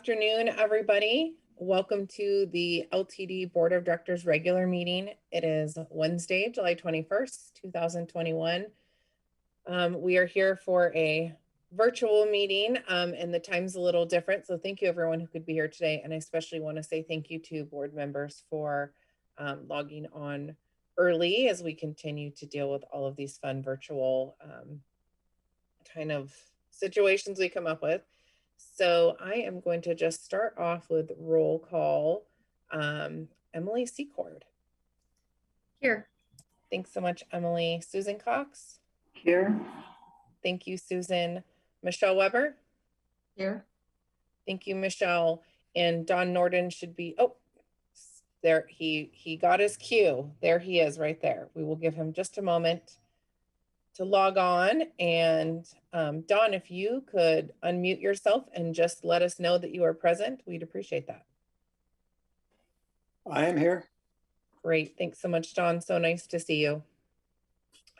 afternoon, everybody. Welcome to the LTD Board of Directors regular meeting. It is Wednesday, July 21st, 2021. We are here for a virtual meeting and the time's a little different. So thank you everyone who could be here today. And I especially want to say thank you to board members for logging on early as we continue to deal with all of these fun virtual kind of situations we come up with. So I am going to just start off with roll call. Emily Secord. Here. Thanks so much, Emily. Susan Cox. Here. Thank you, Susan. Michelle Weber. Here. Thank you, Michelle. And Don Norden should be, oh, there, he got his cue. There he is right there. We will give him just a moment to log on. And Don, if you could unmute yourself and just let us know that you are present, we'd appreciate that. I am here. Great, thanks so much, Don. So nice to see you.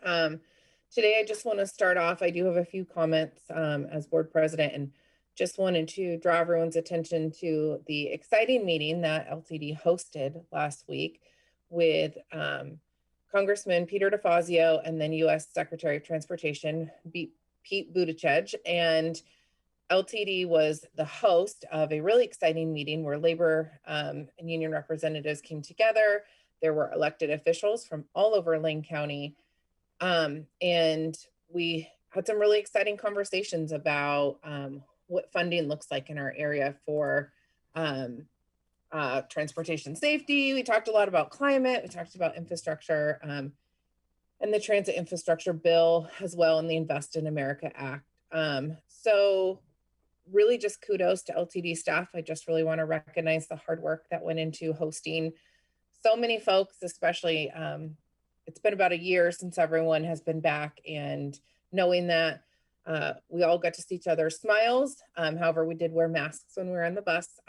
Today, I just want to start off, I do have a few comments as board president and just wanted to draw everyone's attention to the exciting meeting that LTD hosted last week with Congressman Peter DeFazio and then U.S. Secretary of Transportation, Pete Buttigieg. And LTD was the host of a really exciting meeting where labor and union representatives came together. There were elected officials from all over Lane County. And we had some really exciting conversations about what funding looks like in our area for transportation safety. We talked a lot about climate. We talked about infrastructure and the transit infrastructure bill as well, and the Invest in America Act. So really just kudos to LTD staff. I just really want to recognize the hard work that went into hosting so many folks, especially it's been about a year since everyone has been back, and knowing that we all got to see each other's smiles. However, we did wear masks when we were on the bus.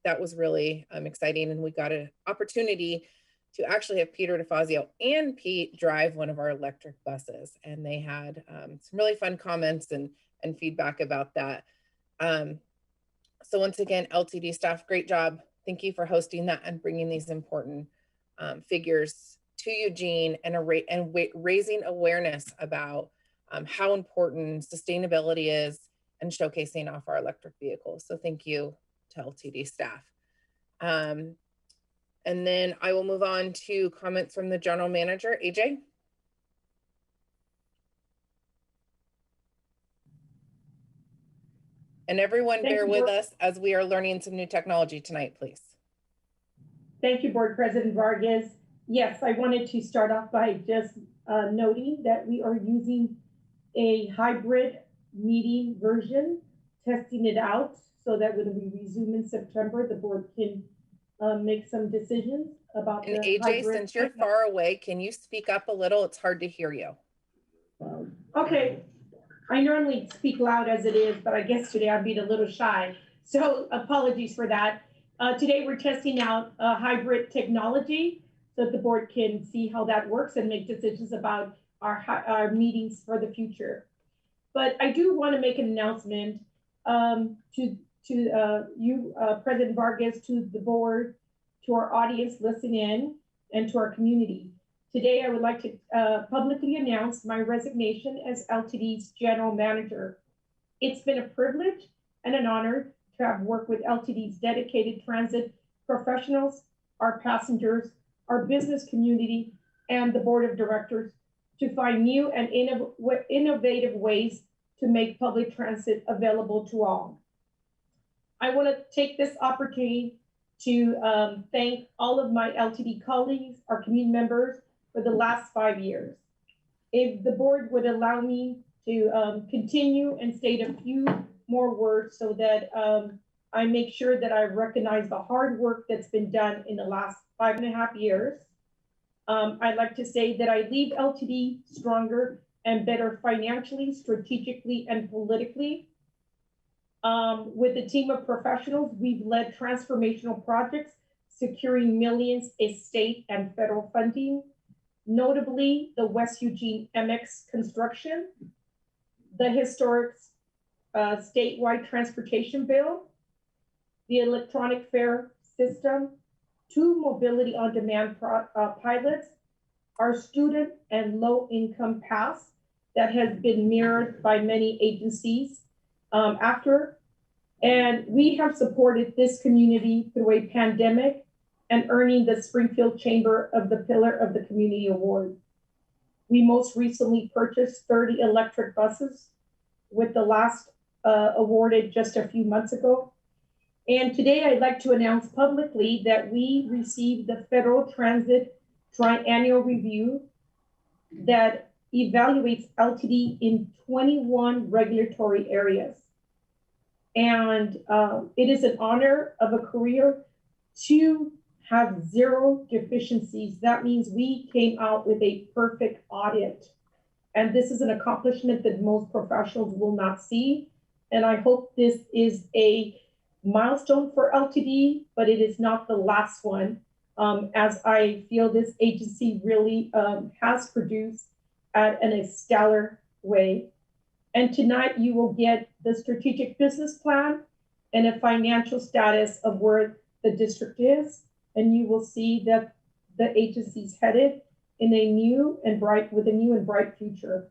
That was really exciting. And we got an opportunity to actually have Peter DeFazio and Pete drive one of our electric buses. And they had some really fun comments and feedback about that. So once again, LTD staff, great job. Thank you for hosting that and bringing these important figures to Eugene and raising awareness about how important sustainability is and showcasing off our electric vehicles. So thank you to LTD staff. And then I will move on to comments from the general manager, AJ. And everyone bear with us as we are learning some new technology tonight, please. Thank you, Board President Vargas. Yes, I wanted to start off by just noting that we are using a hybrid meeting version, testing it out so that when we resume in September, the board can make some decisions about and the AJ, hybrid. Since you're far away, can you speak up a little? It's hard to hear you. Okay, I normally speak loud as it is, but I guess today I'm being a little shy. So apologies for that. Today we're testing out hybrid technology so that the board can see how that works and make decisions about our meetings for the future. But I do want to make an announcement to you, President Vargas, to the board, to our audience listening in, and to our community. Today, I would like to publicly announce my resignation as LTD's general manager. It's been a privilege and an honor to have worked with LTD's dedicated transit professionals, our passengers, our business community, and the board of directors to find new and innovative ways to make public transit available to all. I want to take this opportunity to thank all of my LTD colleagues, our community members, for the last 5 years. If the board would allow me to continue and state a few more words so that I make sure that I recognize the hard work that's been done in the last 5.5 years. I'd like to say that I leave LTD stronger and better financially, strategically, and politically. With a team of professionals, we've led transformational projects, securing millions in state and federal funding, notably the West Eugene MX construction, the historic statewide transportation bill, the electronic fare system, 2 mobility on-demand pilots, our student and low-income pass that has been mirrored by many agencies after. And we have supported this community through a pandemic and earning the Springfield Chamber of the Pillar of the Community Award. We most recently purchased 30 electric buses, with the last awarded just a few months ago. And today I'd like to announce publicly that we received the Federal Transit Triennial Review that evaluates LTD in 21 regulatory areas. And it is an honor of a career to have 0 deficiencies. That means we came out with a perfect audit. And this is an accomplishment that most professionals will not see. And I hope this is a milestone for LTD, but it is not the last one, as I feel this agency really has produced in a stellar way. And tonight you will get the strategic business plan and a financial status of where the district is. And you will see that the agency's headed in a new and bright future.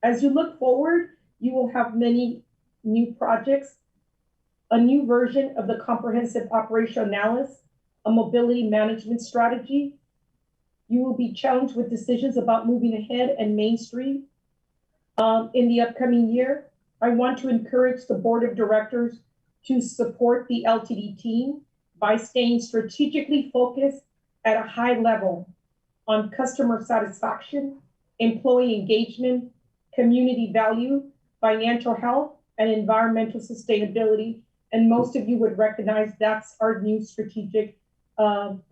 As you look forward, you will have many new projects, a new version of the comprehensive operational analysis, a mobility management strategy. You will be challenged with decisions about moving ahead and Main Street in the upcoming year. I want to encourage the board of directors to support the LTD team by staying strategically focused at a high level on customer satisfaction, employee engagement, community value, financial health, and environmental sustainability. And most of you would recognize that's our new strategic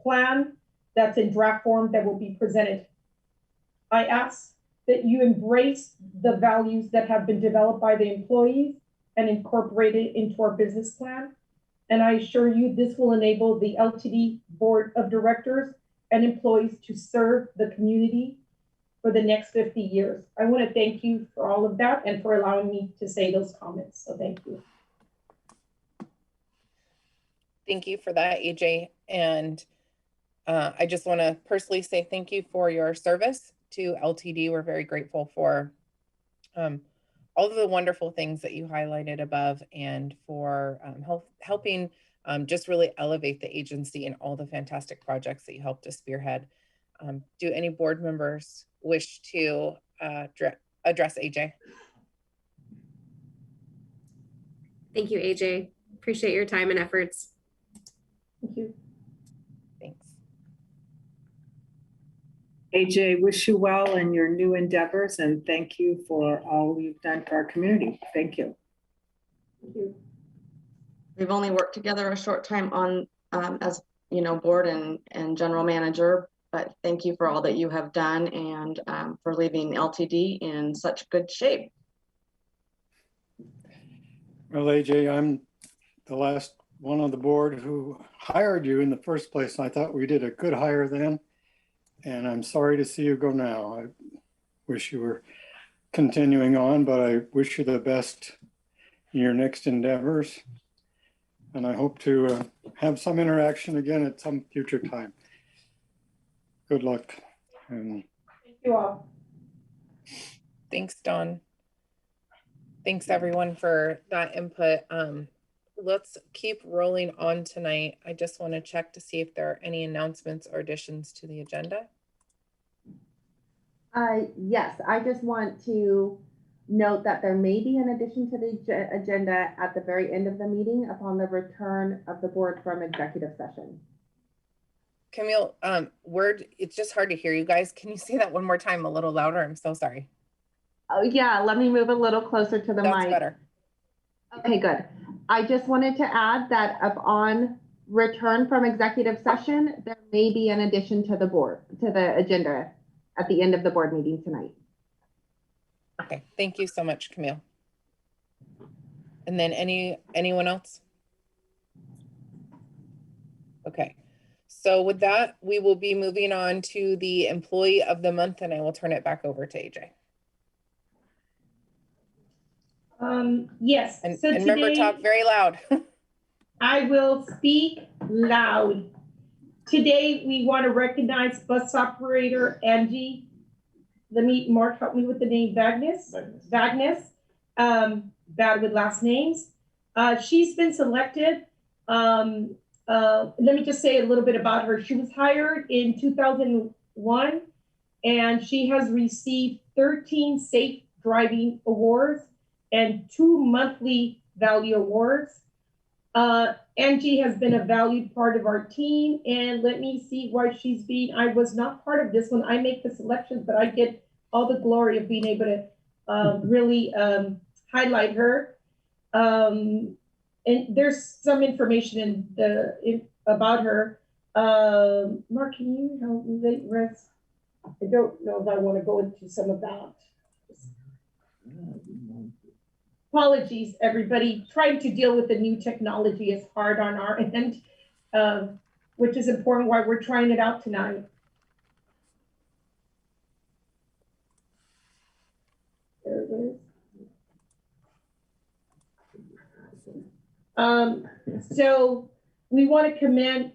plan that's in draft form that will be presented. I ask that you embrace the values that have been developed by the employees and incorporated into our business plan. And I assure you this will enable the LTD board of directors and employees to serve the community for the next 50 years. I want to thank you for all of that and for allowing me to say those comments. So thank you. Thank you for that, AJ. And I just want to personally say thank you for your service to LTD. We're very grateful for all of the wonderful things that you highlighted above, and for helping just really elevate the agency and all the fantastic projects that you helped to spearhead. Do any board members wish to address AJ? Thank you, AJ. Appreciate your time and efforts. Thank you. Thanks. AJ, wish you well in your new endeavors, and thank you for all you've done for our community. Thank you. Thank you. We've only worked together a short time on as board and general manager, but thank you for all that you have done, and for leaving LTD in such good shape. Well, AJ, I'm the last one on the board who hired you in the first place. I thought we did a good hire then, and I'm sorry to see you go now. I wish you were continuing on, but I wish you the best in your next endeavors. And I hope to have some interaction again at some future time. Good luck. And Thank you all. Thanks, Dawn. Thanks everyone for that input. Let's keep rolling on tonight. I just want to check to see if there are any announcements or additions to the agenda. Yes, I just want to note that there may be an addition to the agenda at the very end of the meeting upon the return of the board from executive session. Camille, it's just hard to hear you guys. Can you say that one more time a little louder? I'm so sorry. Oh yeah, let me move a little closer to the mic. That's better. Okay, good. I just wanted to add that upon return from executive session, there may be an addition to the agenda at the end of the board meeting tonight. Okay, thank you so much, Camille. And then anyone else? Okay, so with that, we will be moving on to the employee of the month, and I will turn it back over to AJ. Yes. And, so and remember, today, talk very loud. I will speak loud. Today, we want to recognize bus operator Angie. Mark, help me with the name, Vagnes. Bad with last names. She's been selected. Let me just say a little bit about her. She was hired in 2001, and she has received 13 Safe Driving Awards and 2 monthly value awards. Angie has been a valued part of our team, and let me see why I was not part of this one. I make the selections, but I get all the glory of being able to really highlight her. And there's some information about her. Mark, can you help me rest? I don't know if I want to go into some of that. Apologies, everybody. Trying to deal with the new technology is hard on our end, which is important why we're trying it out tonight. There it is. So we want to commend,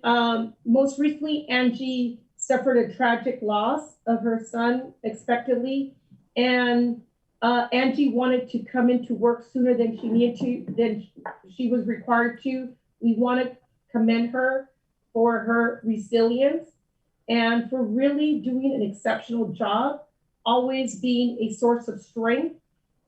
most recently, Angie suffered a tragic loss of her son unexpectedly, and Angie wanted to come into work sooner than she was required to. We want to commend her for her resilience and for really doing an exceptional job, always being a source of strength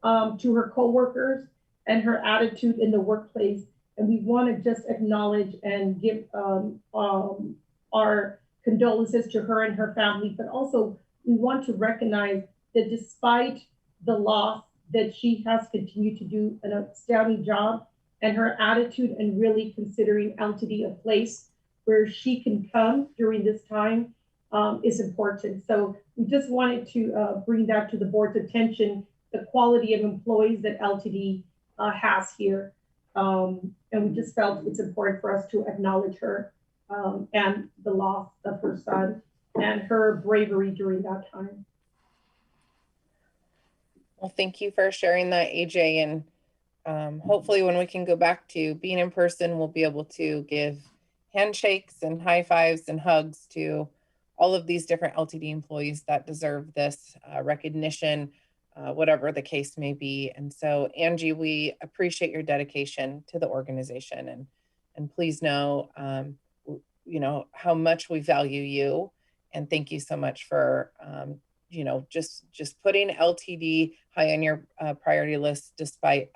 to her coworkers and her attitude in the workplace. And we want to just acknowledge and give our condolences to her and her family, but also we want to recognize that despite the loss, that she has continued to do an outstanding job, and her attitude and really considering LTD a place where she can come during this time is important. So we just wanted to bring that to the board's attention, the quality of employees that LTD has here. And we just felt it's important for us to acknowledge her and the loss of her son and her bravery during that time. Well, thank you for sharing that, AJ. And hopefully when we can go back to being in person, we'll be able to give handshakes and high fives and hugs to all of these different LTD employees that deserve this recognition, whatever the case may be. And so, Angie, we appreciate your dedication to the organization, and please know, you know, how much we value you. And thank you so much for, you know, just putting LTD high on your priority list despite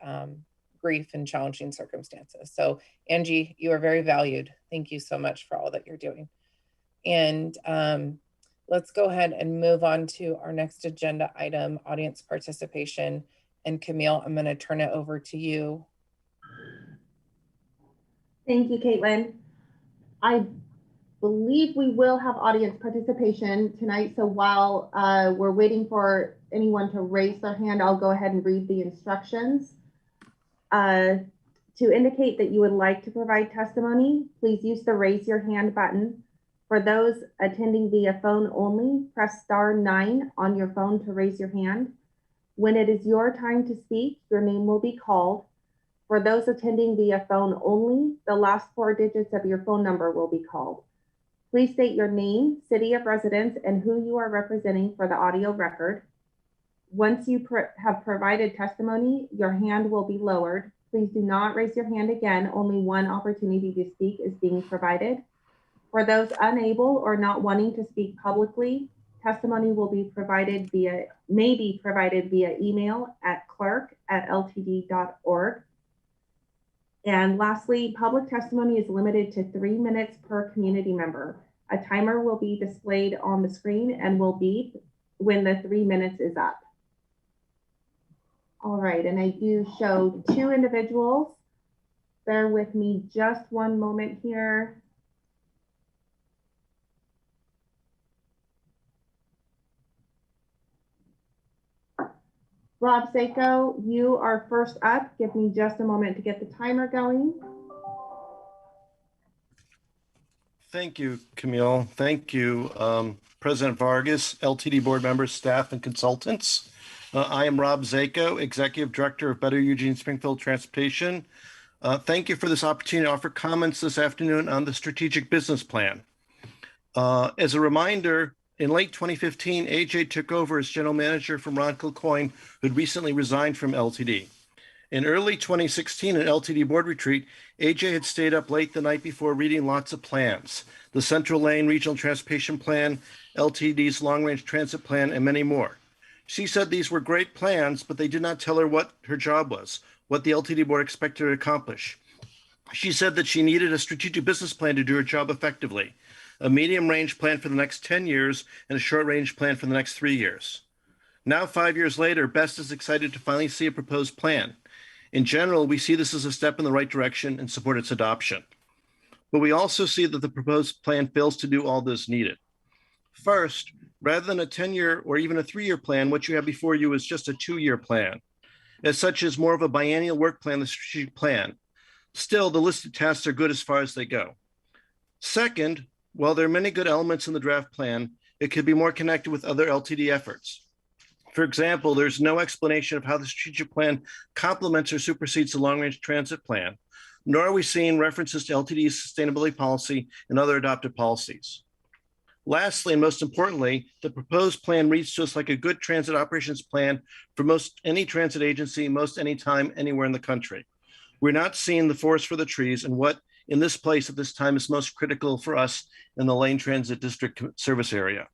grief and challenging circumstances. So, Angie, you are very valued. Thank you so much for all that you're doing. And let's go ahead and move on to our next agenda item, audience participation. And Camille, I'm going to turn it over to you. Thank you, Caitlin. I believe we will have audience participation tonight. So while we're waiting for anyone to raise their hand, I'll go ahead and read the instructions. To indicate that you would like to provide testimony, please use the raise your hand button. For those attending via phone only, press *9 on your phone to raise your hand. When it is your time to speak, your name will be called. For those attending via phone only, the last 4 digits of your phone number will be called. Please state your name, city of residence, and who you are representing for the audio record. Once you have provided testimony, your hand will be lowered. Please do not raise your hand again. Only one opportunity to speak is being provided. For those unable or not wanting to speak publicly, testimony will be provided may be provided via email at clerk@ltd.org. And lastly, public testimony is limited to 3 minutes per community member. A timer will be displayed on the screen and will beep when the 3 minutes is up. All right, and I do show 2 individuals. Bear with me just one moment here. Rob Seiko, you are first up. Give me just a moment to get the timer going. Thank you, Camille. Thank you, President Vargas, LTD board members, staff, and consultants. I am Rob Seiko, Executive Director of Better Eugene Springfield Transportation. Thank you for this opportunity to offer comments this afternoon on the strategic business plan. As a reminder, in late 2015, AJ took over as general manager from Ron Kilcoyne, who had recently resigned from LTD. In early 2016, at LTD board retreat, AJ had stayed up late the night before reading lots of plans: the Central Lane Regional Transportation Plan, LTD's Long Range Transit Plan, and many more. She said these were great plans, but they did not tell her what her job was, what the LTD board expected her to accomplish. She said that she needed a strategic business plan to do her job effectively, a medium-range plan for the next 10 years, and a short-range plan for the next 3 years. Now, 5 years later, Best is excited to finally see a proposed plan. In general, we see this as a step in the right direction and support its adoption. But we also see that the proposed plan fails to do all that's needed. First, rather than a 10-year or even a 3-year plan, what you have before you is just a 2-year plan. As such, is more of a biennial work plan, the strategic plan. Still, the listed tasks are good as far as they go. Second, while there are many good elements in the draft plan, it could be more connected with other LTD efforts. For example, there's no explanation of how the strategic plan complements or supersedes the long-range transit plan, nor are we seeing references to LTD's sustainability policy and other adopted policies. Lastly, and most importantly, the proposed plan reads to us like a good transit operations plan for most any transit agency, most anytime, anywhere in the country. We're not seeing the forest for the trees and what in this place at this time is most critical for us in the Lane Transit District service area.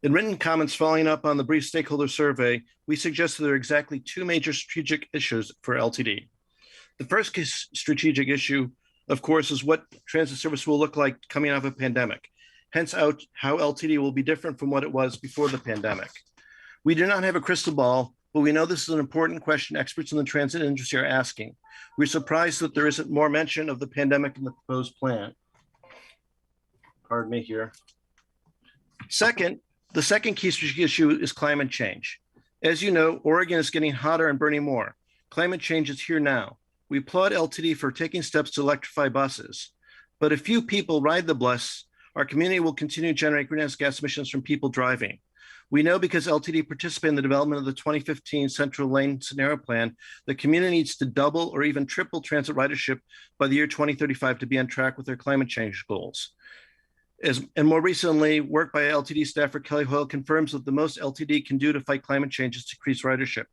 In written comments following up on the brief stakeholder survey, we suggested there are exactly 2 major strategic issues for LTD. The first strategic issue, of course, is what transit service will look like coming out of a pandemic, hence how LTD will be different from what it was before the pandemic. We do not have a crystal ball, but we know this is an important question experts in the transit industry are asking. We're surprised that there isn't more mention of the pandemic in the proposed plan. Pardon me here. Second, the second key strategic issue is climate change. As you know, Oregon is getting hotter and burning more. Climate change is here now. We applaud LTD for taking steps to electrify buses, but if few people ride the bus, our community will continue to generate greenhouse gas emissions from people driving. We know because LTD participated in the development of the 2015 Central Lane Scenario Plan, the community needs to double or even triple transit ridership by the year 2035 to be on track with their climate change goals. And more recently, work by LTD staffer Kelly Hoyle confirms that the most LTD can do to fight climate change is to increase ridership.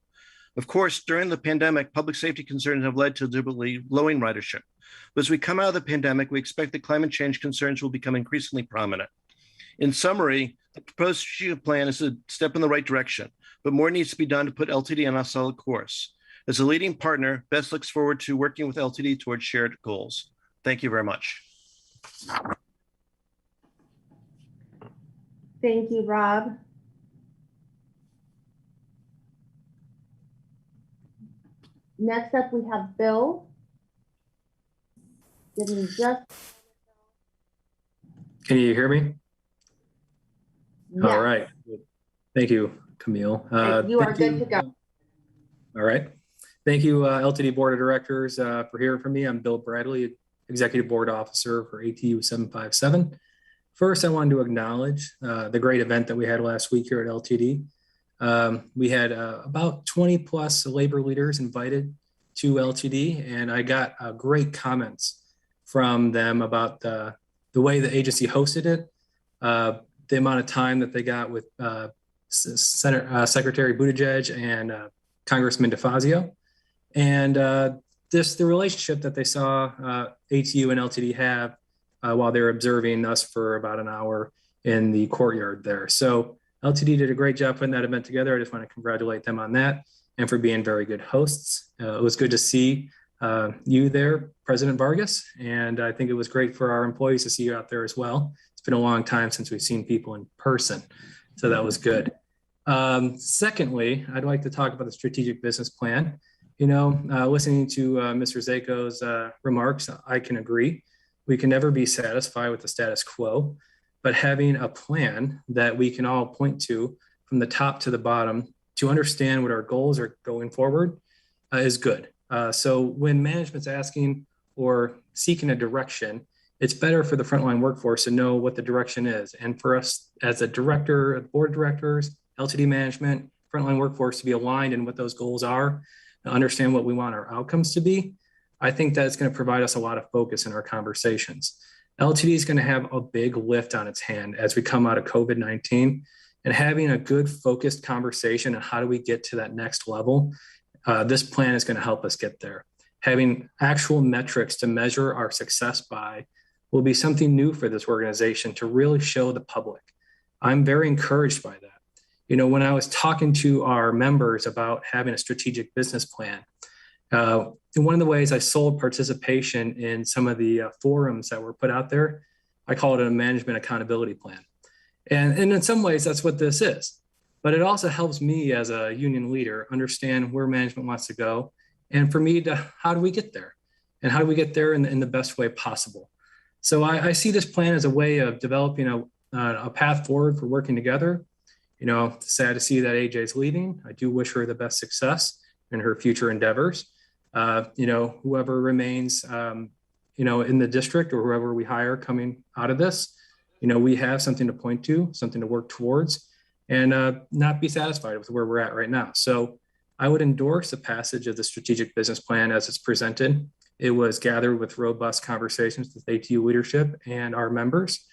Of course, during the pandemic, public safety concerns have led to deliberately lowering ridership. But as we come out of the pandemic, we expect that climate change concerns will become increasingly prominent. In summary, the proposed strategic plan is a step in the right direction, but more needs to be done to put LTD on a solid course. As a leading partner, Best looks forward to working with LTD towards shared goals. Thank you very much. Thank you, Rob. Next up, we have Bill. Give me just. Can you hear me? Yeah. All right. Thank you, Camille. You are good to go. All right. Thank you, LTD Board of Directors, for hearing from me. I'm Bill Bradley, Executive Board Officer for ATU 757. First, I wanted to acknowledge the great event that we had last week here at LTD. We had about 20 plus labor leaders invited to LTD, and I got great comments from them about the way the agency hosted it, the amount of time that they got with Secretary Buttigieg and Congressman DeFazio, and the relationship that they saw ATU and LTD have while they were observing us for about an hour in the courtyard there. So LTD did a great job putting that event together. I just want to congratulate them on that and for being very good hosts. It was good to see you there, President Vargas, and I think it was great for our employees to see you out there as well. It's been a long time since we've seen people in person, so that was good. Secondly, I'd like to talk about the strategic business plan. You know, listening to Mr. Zako's remarks, I can agree. We can never be satisfied with the status quo, but having a plan that we can all point to from the top to the bottom to understand what our goals are going forward is good. So when management's asking or seeking a direction, it's better for the frontline workforce to know what the direction is. And for us as a director, board of directors, LTD management, frontline workforce to be aligned in what those goals are, and understand what we want our outcomes to be. I think that's going to provide us a lot of focus in our conversations. LTD is going to have a big lift on its hand as we come out of COVID-19, and having a good focused conversation on how do we get to that next level. This plan is going to help us get there. Having actual metrics to measure our success by will be something new for this organization to really show the public. I'm very encouraged by that. You know, when I was talking to our members about having a strategic business plan, one of the ways I sold participation in some of the forums that were put out there, I call it a management accountability plan. And in some ways, that's what this is. But it also helps me as a union leader understand where management wants to go. And for me, how do we get there? And how do we get there in the best way possible? So I see this plan as a way of developing a path forward for working together. You know, sad to see that AJ is leaving. I do wish her the best success in her future endeavors. You know, whoever remains, you know, in the district or whoever we hire coming out of this, you know, we have something to point to, something to work towards, and not be satisfied with where we're at right now. So I would endorse the passage of the strategic business plan as it's presented. It was gathered with robust conversations with ATU leadership and our members.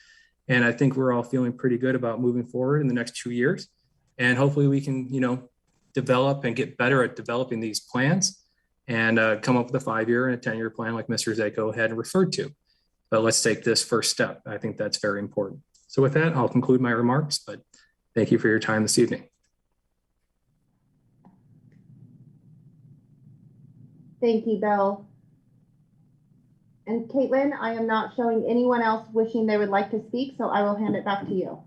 And I think we're all feeling pretty good about moving forward in the next 2 years. And hopefully we can, you know, develop and get better at developing these plans and come up with a 5-year and a 10-year plan like Mr. Zako had referred to. But let's take this first step. I think that's very important. So with that, I'll conclude my remarks, but thank you for your time this evening. Thank you, Bill. And Caitlin, I am not showing anyone else wishing they would like to speak, so I will hand it back to you.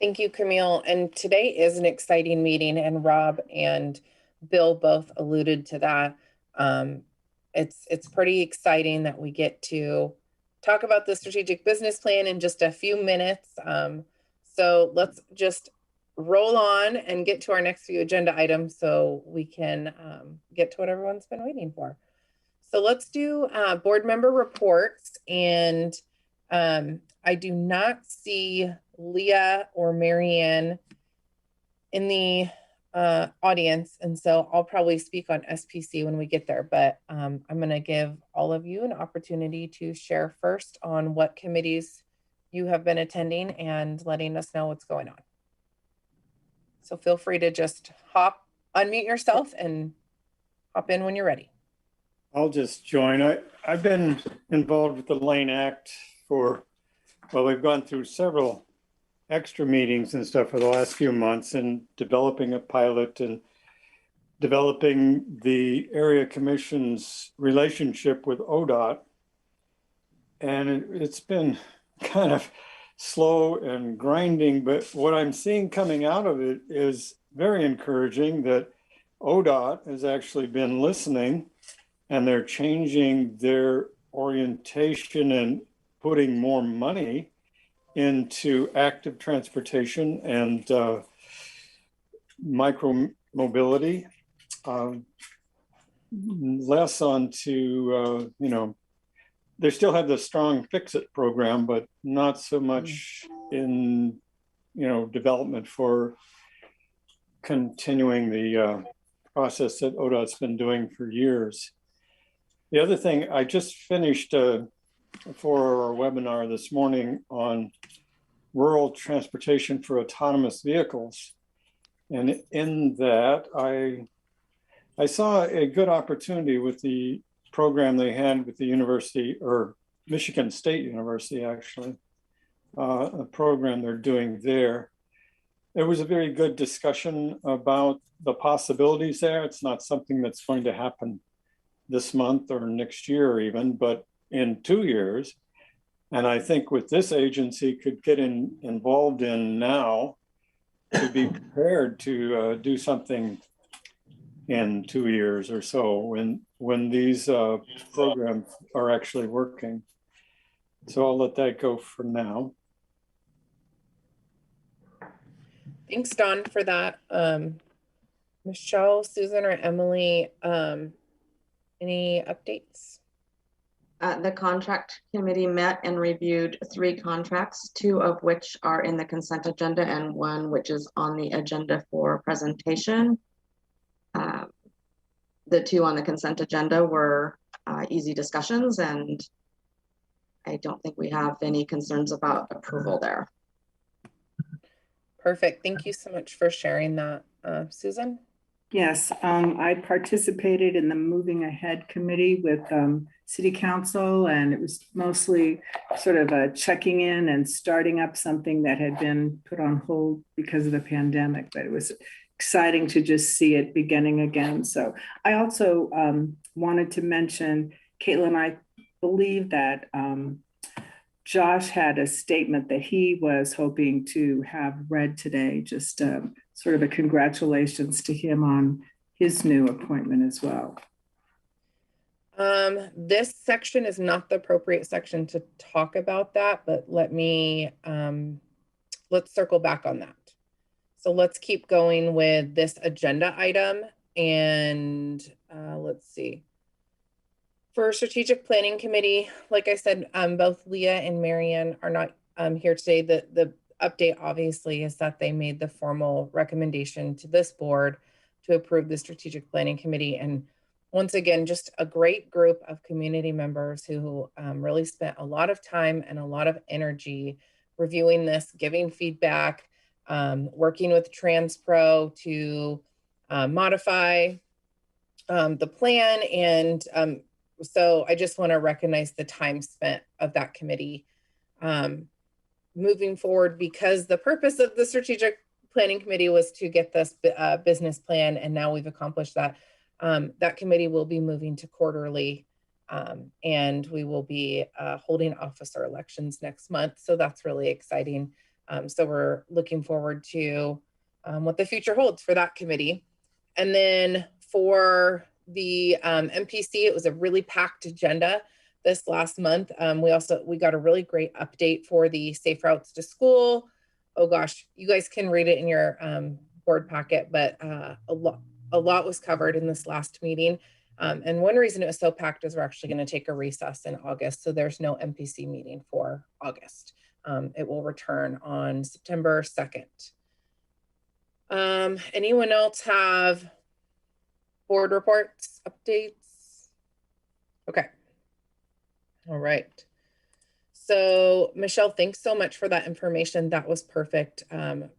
Thank you, Camille. And today is an exciting meeting, and Rob and Bill both alluded to that. It's pretty exciting that we get to talk about the strategic business plan in just a few minutes. So let's just roll on and get to our next few agenda items so we can get to what everyone's been waiting for. So let's do board member reports. And I do not see Leah or Marianne in the audience. And so I'll probably speak on SPC when we get there, but I'm gonna give all of you an opportunity to share first on what committees you have been attending and letting us know what's going on. So feel free to just unmute yourself and hop in when you're ready. I'll just join. I've been involved with the Lane Act for, well, we've gone through several extra meetings and stuff for the last few months, and developing a pilot and developing the area commission's relationship with ODOT. And it's been kind of slow and grinding, but what I'm seeing coming out of it is very encouraging that ODOT has actually been listening, and they're changing their orientation and putting more money into active transportation and micro mobility, less onto, you know, they still have the strong Fix-It program, but not so much in, you know, development for continuing the process that ODOT's been doing for years. The other thing, I just finished a 4-hour webinar this morning on rural transportation for autonomous vehicles. And in that, I saw a good opportunity with the program they had with the university, or Michigan State University, actually, a program they're doing there. There was a very good discussion about the possibilities there. It's not something that's going to happen this month or next year even, but in 2 years. And I think with this agency could get involved in now to be prepared to do something in 2 years or so when these programs are actually working. So I'll let that go for now. Thanks, Don, for that. Michelle, Susan, or Emily, any updates? The contract committee met and reviewed 3 contracts, 2 of which are in the consent agenda and 1 which is on the agenda for presentation. the two on the consent agenda were easy discussions, and I don't think we have any concerns about approval there. Perfect. Thank you so much for sharing that. Susan? Yes, I participated in the Moving Ahead Committee with City Council, and it was mostly sort of a checking in and starting up something that had been put on hold because of the pandemic, but it was exciting to just see it beginning again. So I also wanted to mention, Caitlin, I believe that Josh had a statement that he was hoping to have read today, just sort of a congratulations to him on his new appointment as well. This section is not the appropriate section to talk about that, but let me, let's circle back on that. So let's keep going with this agenda item, and let's see. For Strategic Planning Committee, like I said, both Leah and Marianne are not here today. The update obviously is that they made the formal recommendation to this board to approve the Strategic Planning Committee. And once again, just a great group of community members who really spent a lot of time and a lot of energy reviewing this, giving feedback, working with TransPro to modify the plan. And so I just want to recognize the time spent of that committee moving forward, because the purpose of the Strategic Planning Committee was to get this business plan, and now we've accomplished that. That committee will be moving to quarterly, and we will be holding officer elections next month. So that's really exciting. So we're looking forward to what the future holds for that committee. And then for the MPC, it was a really packed agenda this last month. We got a really great update for the Safe Routes to School. Oh gosh, you guys can read it in your board packet, but a lot was covered in this last meeting. And one reason it was so packed is we're actually going to take a recess in August. So there's no MPC meeting for August. It will return on September 2nd. Anyone else have board reports, updates? Okay. All right. So Michelle, thanks so much for that information. That was perfect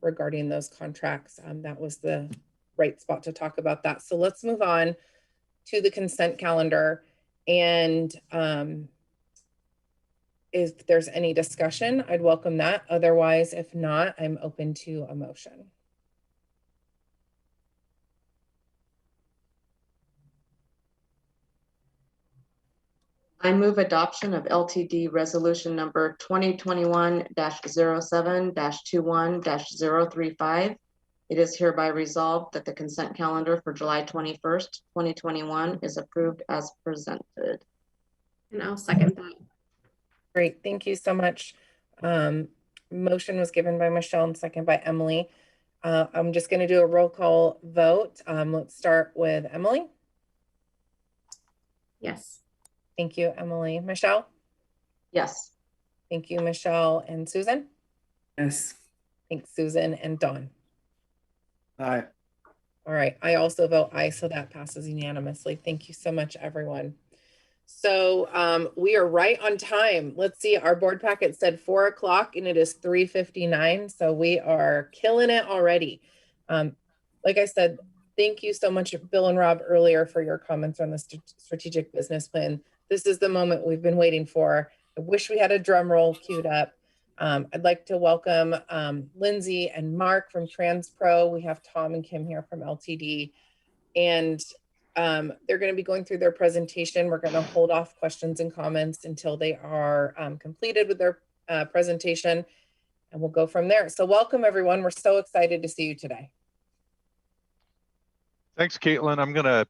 regarding those contracts. That was the right spot to talk about that. So let's move on to the consent calendar. And if there's any discussion, I'd welcome that. Otherwise, if not, I'm open to a motion. I move adoption of LTD resolution number 2021-07-21-035. It is hereby resolved that the consent calendar for July 21st, 2021 is approved as presented. And I'll second that. Great, thank you so much. Motion was given by Michelle and second by Emily. I'm just going to do a roll call vote. Let's start with Emily. Yes. Thank you, Emily. Michelle? Yes. Thank you, Michelle. And Susan? Yes. Thanks, Susan. And Dawn? Aye. All right, I also vote aye, so that passes unanimously. Thank you so much, everyone. So we are right on time. Let's see, our board packet said 4 o'clock and it is 3:59. So we are killing it already. Like I said, thank you so much, Bill and Rob, earlier for your comments on the strategic business plan. This is the moment we've been waiting for. I wish we had a drum roll queued up. I'd like to welcome Lindsay and Mark from TransPro. We have Tom and Kim here from LTD. And they're going to be going through their presentation. We're going to hold off questions and comments until they are completed with their presentation, and we'll go from there. So welcome, everyone. We're so excited to see you today. Thanks, Caitlin. I'm going to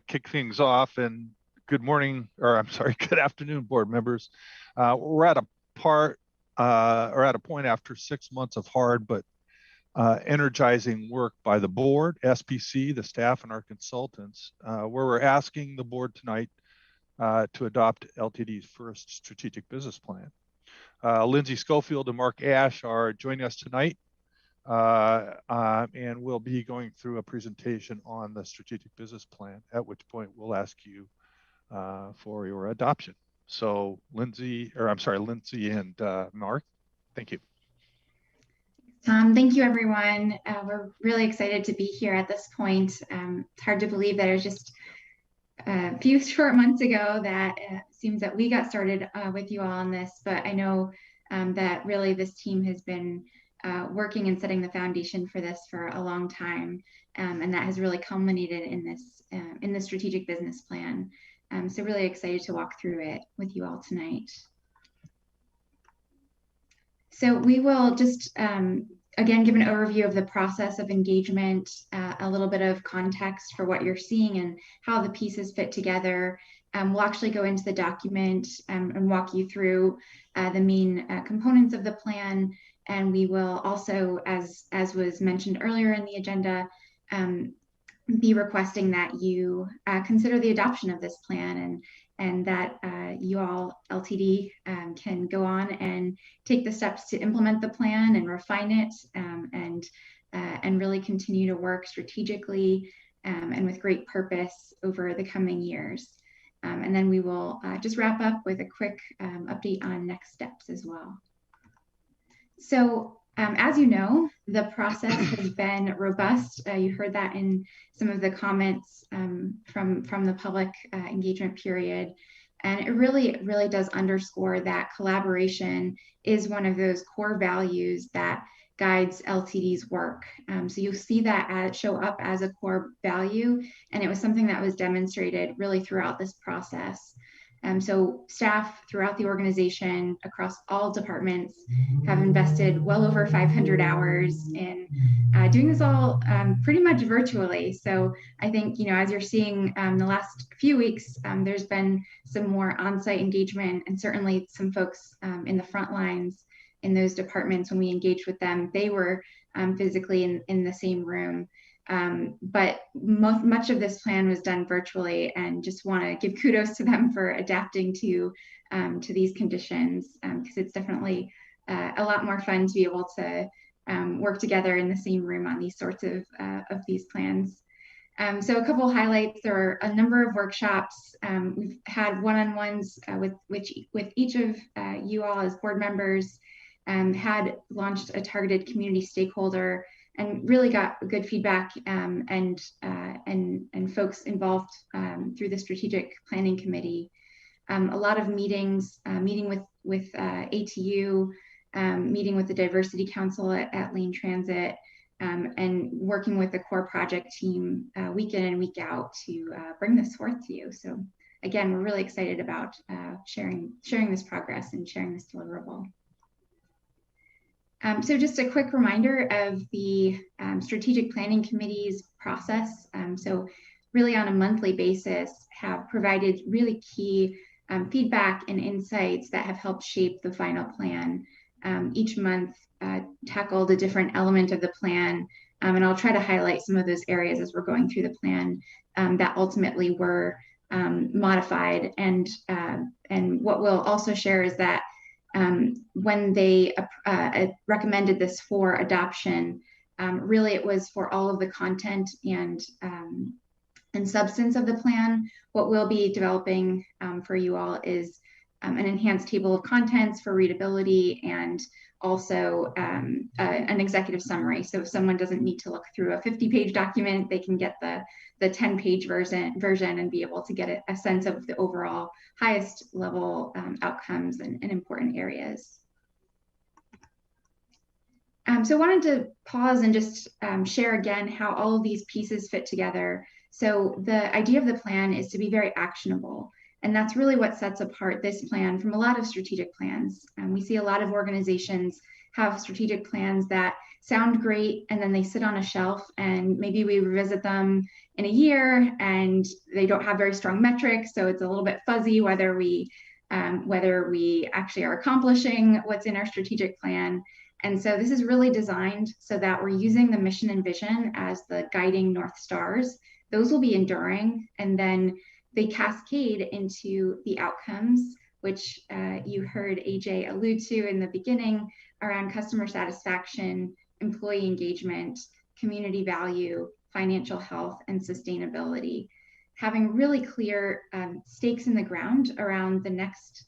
kick things off, and good morning, or I'm sorry, good afternoon, board members. We're at a point after 6 months of hard but energizing work by the board, SPC, the staff, and our consultants, where we're asking the board tonight to adopt LTD's first strategic business plan. Lindsay Schofield and Mark Ash are joining us tonight and we'll be going through a presentation on the strategic business plan, at which point we'll ask you for your adoption. So Lindsay and Mark, thank you. Tom, thank you, everyone. We're really excited to be here at this point. It's hard to believe that it was just a few short months ago that it seems that we got started with you all on this, but I know that really this team has been working and setting the foundation for this for a long time, and that has really culminated in this in the strategic business plan. So really excited to walk through it with you all tonight. So we will just, again, give an overview of the process of engagement, a little bit of context for what you're seeing and how the pieces fit together. We'll actually go into the document and walk you through the main components of the plan. And we will also, as was mentioned earlier in the agenda, be requesting that you consider the adoption of this plan and that you all, LTD, can go on and take the steps to implement the plan and refine it and really continue to work strategically and with great purpose over the coming years. And then we will just wrap up with a quick update on next steps as well. So as you know, the process has been robust. You heard that in some of the comments from the public engagement period. And it really does underscore that collaboration is one of those core values that guides LTD's work. So you'll see that show up as a core value. And it was something that was demonstrated really throughout this process. So staff throughout the organization across all departments have invested well over 500 hours in doing this all pretty much virtually. So I think, as you're seeing the last few weeks, there's been some more on-site engagement, and certainly some folks in the front lines in those departments, when we engaged with them, they were physically in the same room. But much of this plan was done virtually, and just want to give kudos to them for adapting to these conditions, because it's definitely a lot more fun to be able to work together in the same room on these sorts of these plans. So a couple of highlights: there are a number of workshops. We've had one-on-ones with each of you all as board members, had launched a targeted community stakeholder, and really got good feedback and folks involved through the strategic planning committee. A lot of meetings, meeting with ATU, meeting with the diversity council at Lane Transit, and working with the core project team week in and week out to bring this forth to you. So again, we're really excited about sharing this progress and sharing this deliverable. So just a quick reminder of the strategic planning committee's process. So really on a monthly basis have provided really key feedback and insights that have helped shape the final plan. Each month tackled a different element of the plan, and I'll try to highlight some of those areas as we're going through the plan that ultimately were modified. And what we'll also share is that when they recommended this for adoption, really it was for all of the content and substance of the plan. What we'll be developing for you all is an enhanced table of contents for readability, and also an executive summary. So if someone doesn't need to look through a 50-page document, they can get the 10-page version and be able to get a sense of the overall highest level outcomes and important areas. So I wanted to pause and just share again how all of these pieces fit together. So the idea of the plan is to be very actionable. And that's really what sets apart this plan from a lot of strategic plans. We see a lot of organizations have strategic plans that sound great, and then they sit on a shelf, and maybe we revisit them in a year and they don't have very strong metrics. So it's a little bit fuzzy whether we actually are accomplishing what's in our strategic plan. And so this is really designed so that we're using the mission and vision as the guiding North Stars. Those will be enduring, and then they cascade into the outcomes, which you heard AJ allude to in the beginning around customer satisfaction, employee engagement, community value, financial health, and sustainability. Having really clear stakes in the ground around the next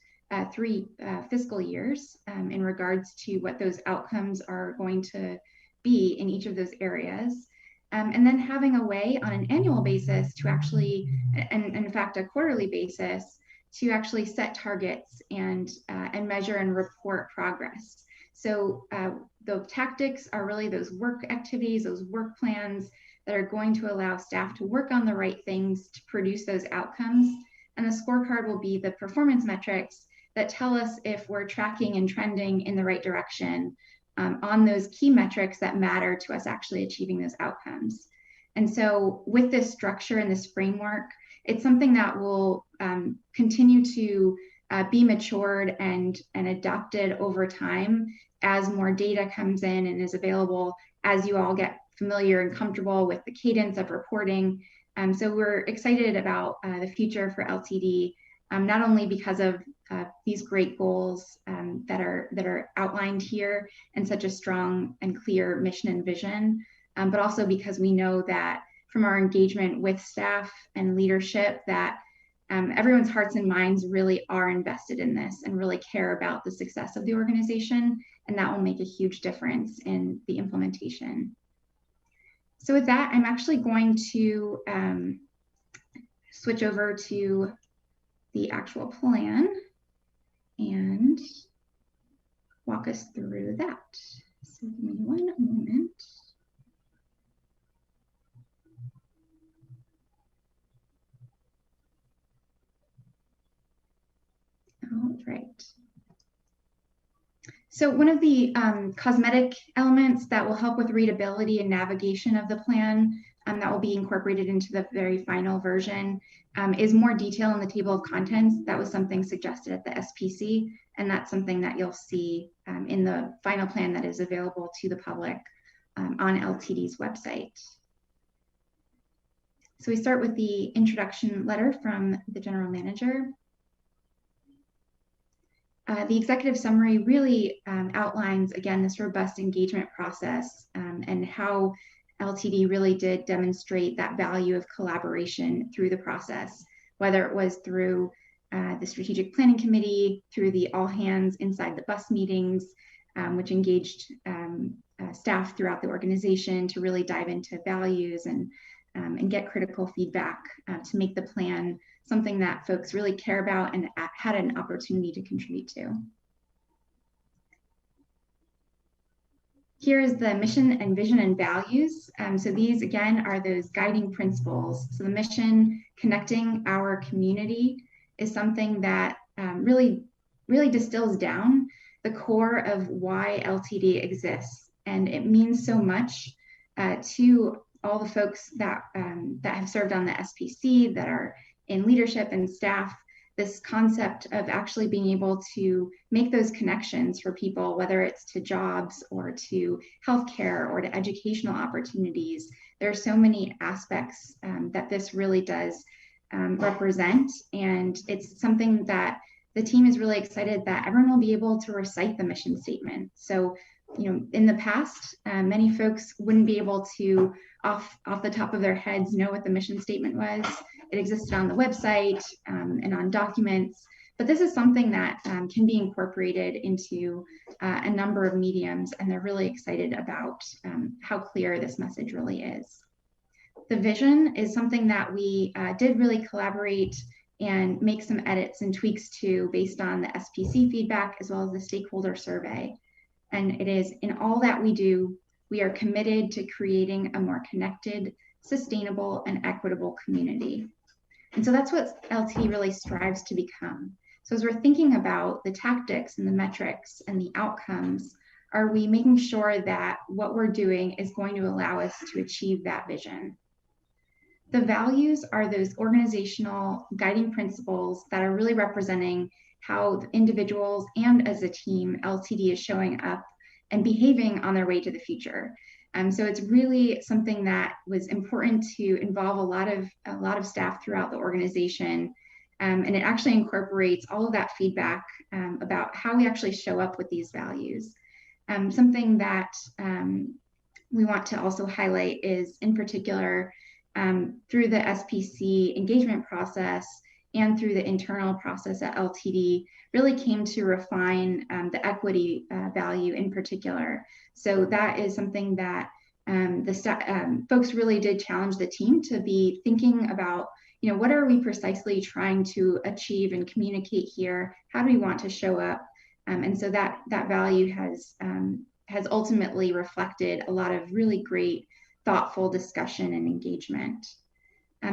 3 fiscal years in regards to what those outcomes are going to be in each of those areas. And then having a way on an annual basis to actually, and in fact, a quarterly basis, to actually set targets and measure and report progress. So the tactics are really those work activities, those work plans that are going to allow staff to work on the right things to produce those outcomes. And the scorecard will be the performance metrics that tell us if we're tracking and trending in the right direction on those key metrics that matter to us actually achieving those outcomes. And so with this structure and this framework, it's something that will continue to be matured and adopted over time as more data comes in and is available, as you all get familiar and comfortable with the cadence of reporting. So we're excited about the future for LTD, not only because of these great goals that are outlined here and such a strong and clear mission and vision, but also because we know that from our engagement with staff and leadership that everyone's hearts and minds really are invested in this and really care about the success of the organization, and that will make a huge difference in the implementation. So with that, I'm actually going to switch over to the actual plan and walk us through that. So give me one moment. All right. So one of the cosmetic elements that will help with readability and navigation of the plan that will be incorporated into the very final version is more detail in the table of contents. That was something suggested at the SPC, and that's something that you'll see in the final plan that is available to the public on LTD's website. So we start with the introduction letter from the general manager. The executive summary really outlines, again, this robust engagement process and how LTD really did demonstrate that value of collaboration through the process, whether it was through the strategic planning committee, through the all hands inside the bus meetings, which engaged staff throughout the organization to really dive into values and get critical feedback to make the plan something that folks really care about and had an opportunity to contribute to. Here is the mission and vision and values. So these, again, are those guiding principles. So the mission, connecting our community, is something that really distills down the core of why LTD exists. And it means so much to all the folks that have served on the SPC, that are in leadership and staff, this concept of actually being able to make those connections for people, whether it's to jobs or to healthcare or to educational opportunities. There are so many aspects that this really does represent, and it's something that the team is really excited that everyone will be able to recite the mission statement. So, you know, in the past, many folks wouldn't be able to, off the top of their heads, know what the mission statement was. It existed on the website and on documents, but this is something that can be incorporated into a number of mediums, and they're really excited about how clear this message really is. The vision is something that we did really collaborate and make some edits and tweaks to based on the SPC feedback as well as the stakeholder survey. And it is, in all that we do, we are committed to creating a more connected, sustainable, and equitable community. And so that's what LTD really strives to become. So as we're thinking about the tactics and the metrics and the outcomes, are we making sure that what we're doing is going to allow us to achieve that vision? The values are those organizational guiding principles that are really representing how individuals and as a team, LTD is showing up and behaving on their way to the future. So it's really something that was important to involve a lot of staff throughout the organization. And it actually incorporates all of that feedback about how we actually show up with these values. Something that we want to also highlight is, in particular, through the SPC engagement process and through the internal process at LTD, really came to refine the equity value in particular. So that is something that folks really did challenge the team to be thinking about, what are we precisely trying to achieve and communicate here? How do we want to show up? And so that value has ultimately reflected a lot of really great, thoughtful discussion and engagement.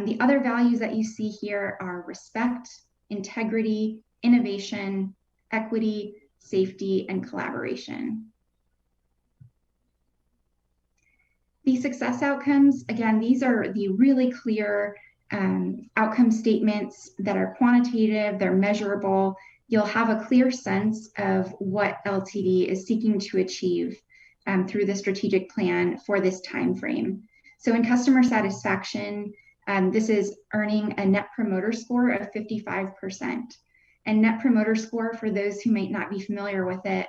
The other values that you see here are respect, integrity, innovation, equity, safety, and collaboration. The success outcomes, again, these are the really clear outcome statements that are quantitative, they're measurable. You'll have a clear sense of what LTD is seeking to achieve through the strategic plan for this time frame. So in customer satisfaction, this is earning a Net Promoter Score of 55%. And Net Promoter Score, for those who might not be familiar with it,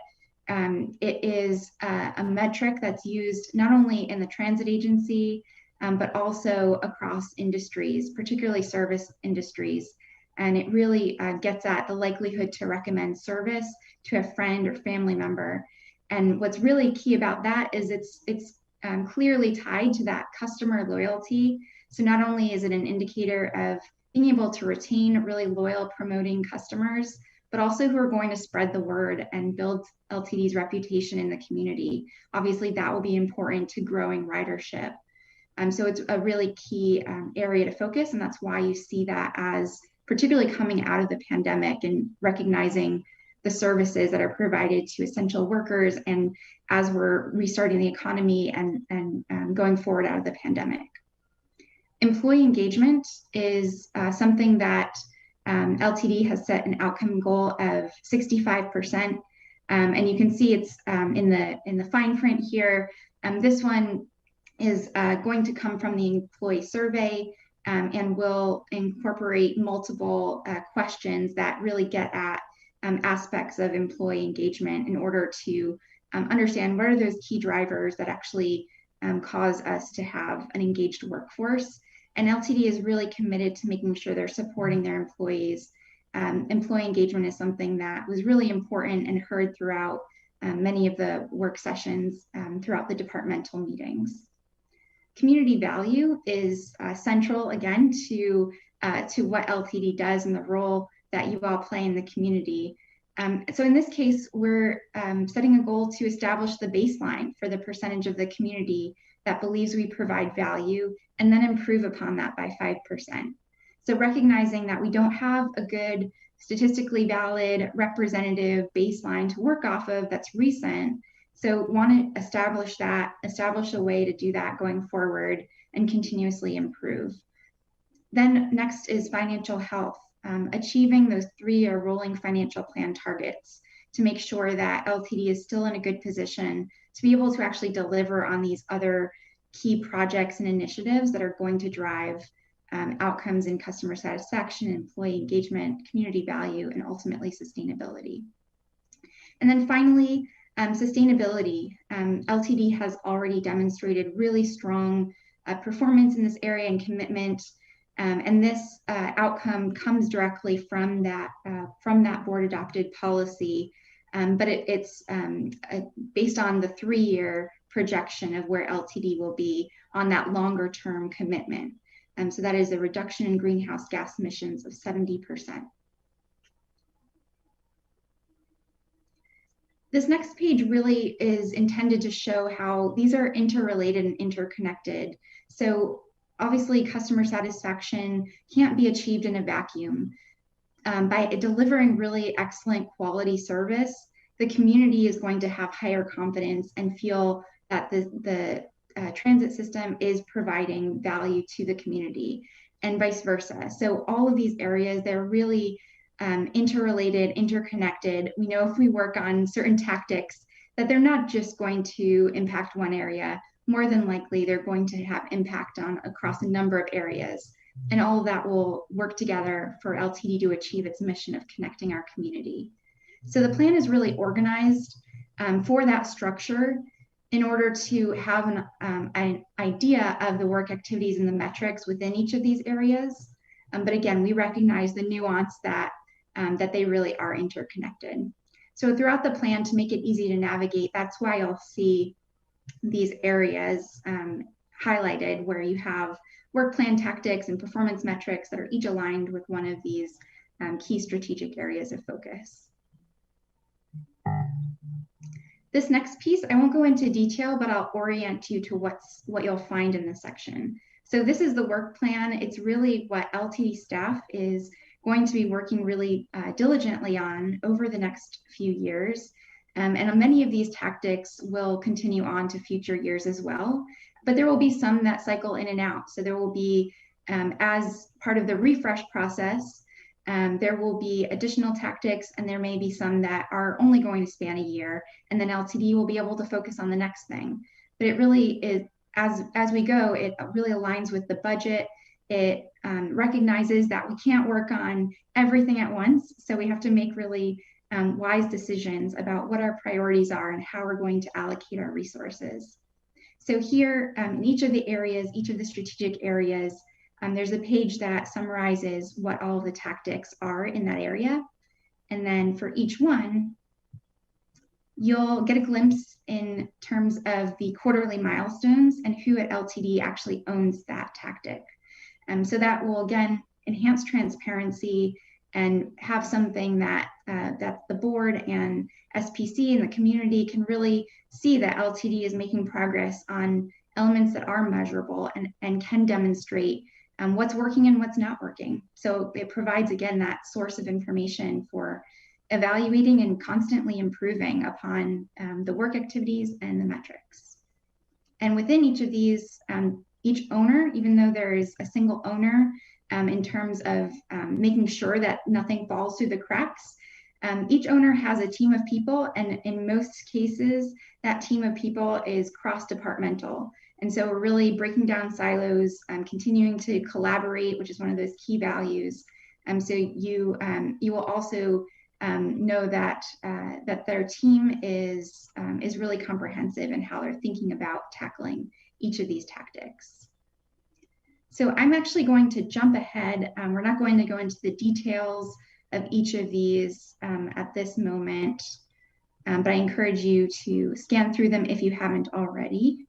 it is a metric that's used not only in the transit agency, but also across industries, particularly service industries. And it really gets at the likelihood to recommend service to a friend or family member. And what's really key about that is it's clearly tied to that customer loyalty. So not only is it an indicator of being able to retain really loyal, promoting customers, but also who are going to spread the word and build LTD's reputation in the community. Obviously, that will be important to growing ridership. So it's a really key area to focus, and that's why you see that as particularly coming out of the pandemic and recognizing the services that are provided to essential workers, and as we're restarting the economy and going forward out of the pandemic. Employee engagement is something that LTD has set an outcome goal of 65%. And you can see it's in the fine print here. This one is going to come from the employee survey and will incorporate multiple questions that really get at aspects of employee engagement in order to understand what are those key drivers that actually cause us to have an engaged workforce. And LTD is really committed to making sure they're supporting their employees. Employee engagement is something that was really important and heard throughout many of the work sessions throughout the departmental meetings. Community value is central, again, to what LTD does and the role that you all play in the community. So in this case, we're setting a goal to establish the baseline for the percentage of the community that believes we provide value, and then improve upon that by 5%. So recognizing that we don't have a good statistically valid representative baseline to work off of that's recent. So want to establish a way to do that going forward and continuously improve. Then next is financial health, achieving those 3-year rolling financial plan targets to make sure that LTD is still in a good position to be able to actually deliver on these other key projects and initiatives that are going to drive outcomes in customer satisfaction, employee engagement, community value, and ultimately sustainability. And then finally, sustainability. LTD has already demonstrated really strong performance in this area and commitment. And this outcome comes directly from that board adopted policy, but it's based on the 3-year projection of where LTD will be on that longer term commitment. So that is a reduction in greenhouse gas emissions of 70%. This next page really is intended to show how these are interrelated and interconnected. So obviously customer satisfaction can't be achieved in a vacuum. By delivering really excellent quality service, the community is going to have higher confidence and feel that the transit system is providing value to the community, and vice versa. So all of these areas, they're really interrelated, interconnected. We know if we work on certain tactics that they're not just going to impact one area. More than likely, they're going to have impact on across a number of areas. And all of that will work together for LTD to achieve its mission of connecting our community. So the plan is really organized for that structure in order to have an idea of the work activities and the metrics within each of these areas. But again, we recognize the nuance that they really are interconnected. So throughout the plan, to make it easy to navigate, that's why you'll see these areas highlighted where you have work plan tactics and performance metrics that are each aligned with one of these key strategic areas of focus. This next piece, I won't go into detail, but I'll orient you to what you'll find in this section. So this is the work plan. It's really what LTD staff is going to be working really diligently on over the next few years. And many of these tactics will continue on to future years as well, but there will be some that cycle in and out. So there will be, as part of the refresh process, there will be additional tactics, and there may be some that are only going to span a year, and then LTD will be able to focus on the next thing. But it really is, as we go, it really aligns with the budget. It recognizes that we can't work on everything at once, so we have to make really wise decisions about what our priorities are and how we're going to allocate our resources. So here, in each of the areas, each of the strategic areas, there's a page that summarizes what all of the tactics are in that area. And then for each one, you'll get a glimpse in terms of the quarterly milestones and who at LTD actually owns that tactic. So that will, again, enhance transparency and have something that, that the board and SPC and the community can really see that LTD is making progress on elements that are measurable and can demonstrate what's working and what's not working. So it provides, again, that source of information for evaluating and constantly improving upon the work activities and the metrics. And within each of these, each owner, even though there is a single owner in terms of making sure that nothing falls through the cracks, each owner has a team of people, and in most cases, that team of people is cross-departmental. And so we're really breaking down silos, continuing to collaborate, which is one of those key values. So you will also know that that their team is really comprehensive in how they're thinking about tackling each of these tactics. So I'm actually going to jump ahead. We're not going to go into the details of each of these at this moment, but I encourage you to scan through them if you haven't already.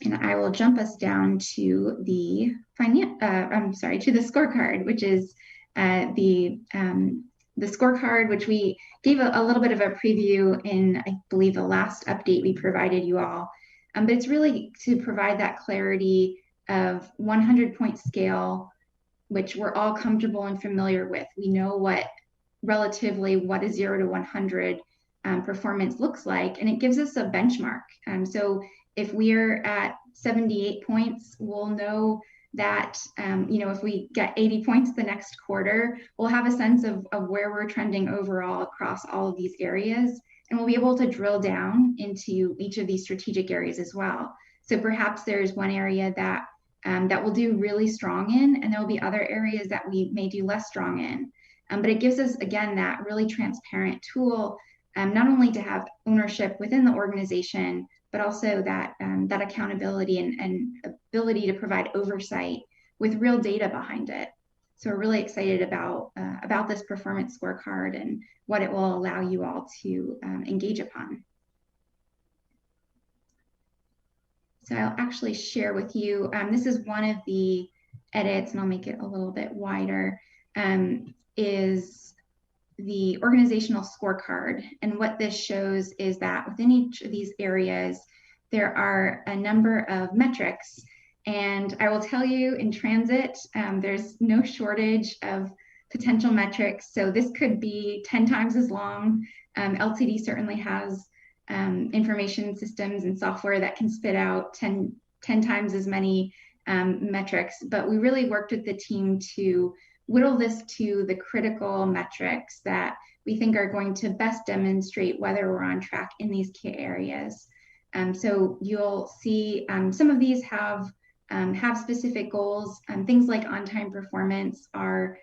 And I will jump us down to the to the scorecard, which is the scorecard, which we gave a little bit of a preview in, I believe, the last update we provided you all. But it's really to provide that clarity of 100-point scale, which we're all comfortable and familiar with. We know what a 0 to 100 performance looks like, and it gives us a benchmark. So if we're at 78 points, we'll know that, if we get 80 points the next quarter, we'll have a sense of where we're trending overall across all of these areas. And we'll be able to drill down into each of these strategic areas as well. So perhaps there's one area that we'll do really strong in, and there'll be other areas that we may do less strong in. But it gives us, again, that really transparent tool, not only to have ownership within the organization, but also that that accountability and ability to provide oversight with real data behind it. So we're really excited about this performance scorecard and what it will allow you all to engage upon. So I'll actually share with you, this is one of the edits, and I'll make it a little bit wider, is the organizational scorecard. And what this shows is that within each of these areas, there are a number of metrics. And I will tell you, in transit, there's no shortage of potential metrics. So this could be 10 times as long. LTD certainly has information systems and software that can spit out 10 times as many metrics. But we really worked with the team to whittle this to the critical metrics that we think are going to best demonstrate whether we're on track in these key areas. So you'll see some of these have specific goals. Things like on-time performance are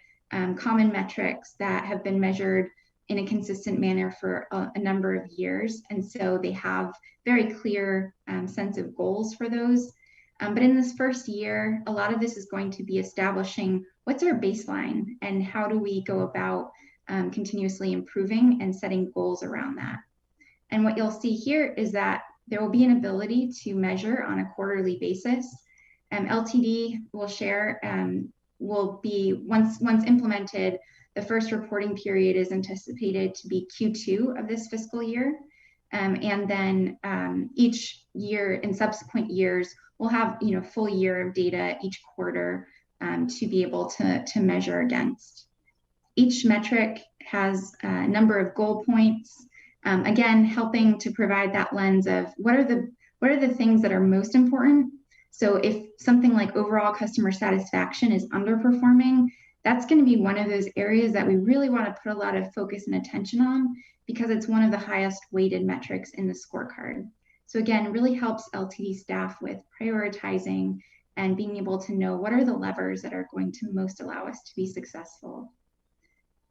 common metrics that have been measured in a consistent manner for a number of years. And so they have very clear sense of goals for those. But in this first year, a lot of this is going to be establishing what's our baseline and how do we go about continuously improving and setting goals around that. And what you'll see here is that there will be an ability to measure on a quarterly basis. LTD will share, will be, once implemented, the first reporting period is anticipated to be Q2 of this fiscal year. And then each year in subsequent years, we'll have full year of data each quarter to be able to measure against. Each metric has a number of goal points, again, helping to provide that lens of what are the things that are most important. So if something like overall customer satisfaction is underperforming, that's going to be one of those areas that we really want to put a lot of focus and attention on, because it's one of the highest weighted metrics in the scorecard. So again, really helps LTD staff with prioritizing and being able to know what are the levers that are going to most allow us to be successful.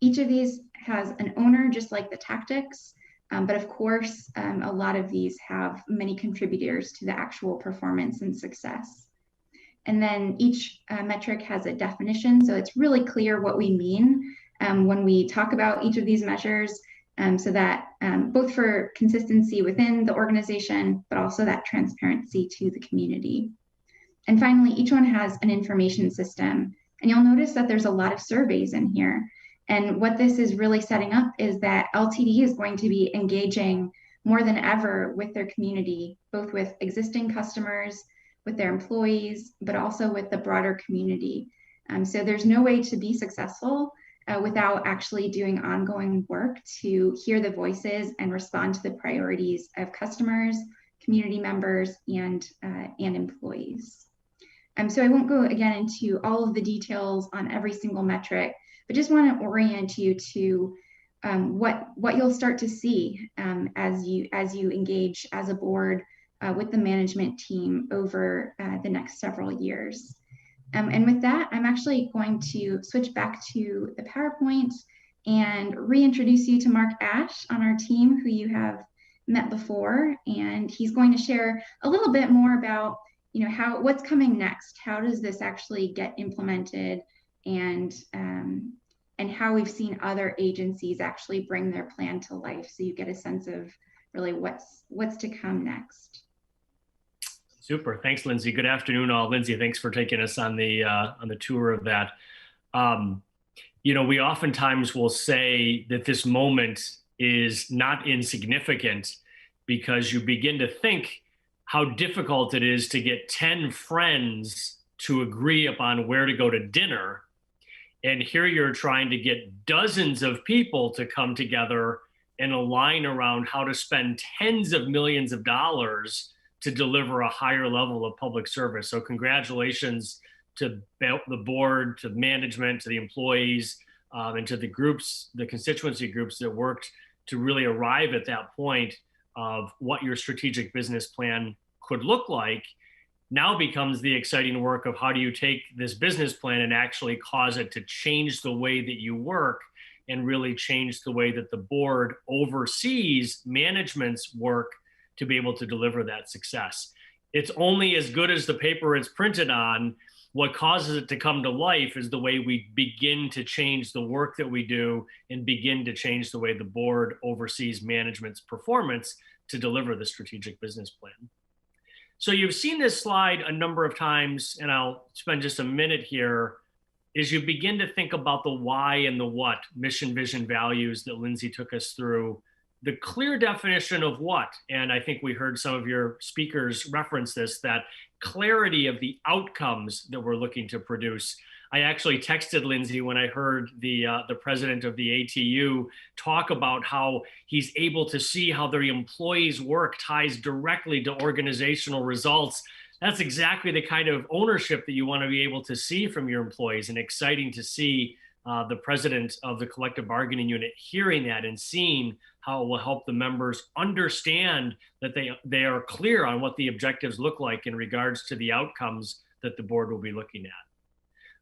Each of these has an owner, just like the tactics, but of course, a lot of these have many contributors to the actual performance and success. And then each metric has a definition, so it's really clear what we mean when we talk about each of these measures, so that both for consistency within the organization, but also that transparency to the community. And finally, each one has an information system, and you'll notice that there's a lot of surveys in here. And what this is really setting up is that LTD is going to be engaging more than ever with their community, both with existing customers, with their employees, but also with the broader community. So there's no way to be successful without actually doing ongoing work to hear the voices and respond to the priorities of customers, community members, and employees. So I won't go again into all of the details on every single metric, but just want to orient you to what you'll start to see as you engage as a board with the management team over the next several years. And with that, I'm actually going to switch back to the PowerPoint and reintroduce you to Mark Ash on our team, who you have met before, and he's going to share a little bit more about what's coming next. How does this actually get implemented, and how we've seen other agencies actually bring their plan to life, so you get a sense of really what's to come next. Super, thanks, Lindsay. Good afternoon, all. Lindsay, thanks for taking us on the tour of that. We oftentimes will say that this moment is not insignificant, because you begin to think how difficult it is to get 10 friends to agree upon where to go to dinner. And here you're trying to get dozens of people to come together and align around how to spend tens of millions of dollars to deliver a higher level of public service. So congratulations to the board, to management, to the employees, and to the groups, the constituency groups that worked to really arrive at that point of what your strategic business plan could look like. Now becomes the exciting work of how do you take this business plan and actually cause it to change the way that you work, and really change the way that the board oversees management's work to be able to deliver that success. It's only as good as the paper it's printed on. What causes it to come to life is the way we begin to change the work that we do and begin to change the way the board oversees management's performance to deliver the strategic business plan. So you've seen this slide a number of times, and I'll spend just a minute here as you begin to think about the why and the what, mission, vision, values that Lindsay took us through. The clear definition of what, and I think we heard some of your speakers reference this, that clarity of the outcomes that we're looking to produce. I actually texted Lindsay when I heard the president of the ATU talk about how he's able to see how their employees' work ties directly to organizational results. That's exactly the kind of ownership that you want to be able to see from your employees, and exciting to see the president of the collective bargaining unit hearing that and seeing how it will help the members understand that they are clear on what the objectives look like in regards to the outcomes that the board will be looking at.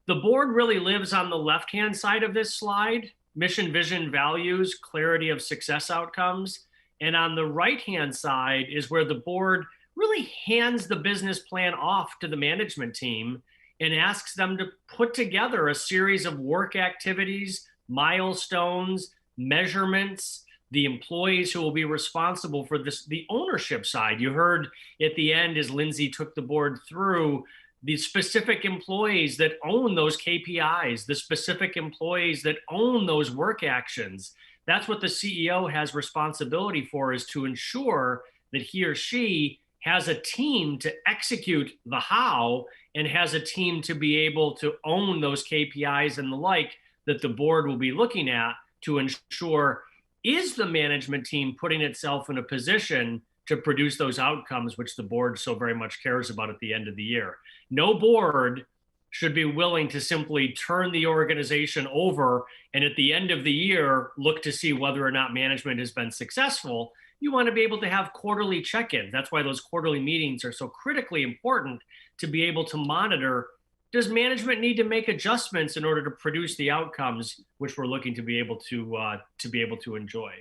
The board really lives on the left-hand side of this slide. mission, vision, values, clarity of success outcomes. And on the right-hand side is where the board really hands the business plan off to the management team and asks them to put together a series of work activities, milestones, measurements, the employees who will be responsible for this, the ownership side. You heard at the end as Lindsay took the board through the specific employees that own those KPIs, the specific employees that own those work actions. That's what the CEO has responsibility for, is to ensure that he or she has a team to execute the how and has a team to be able to own those KPIs and the like that the board will be looking at to ensure, is the management team putting itself in a position to produce those outcomes which the board so very much cares about at the end of the year. No board should be willing to simply turn the organization over and at the end of the year look to see whether or not management has been successful. You want to be able to have quarterly check-ins. That's why those quarterly meetings are so critically important, to be able to monitor, does management need to make adjustments in order to produce the outcomes which we're looking to be able to enjoy.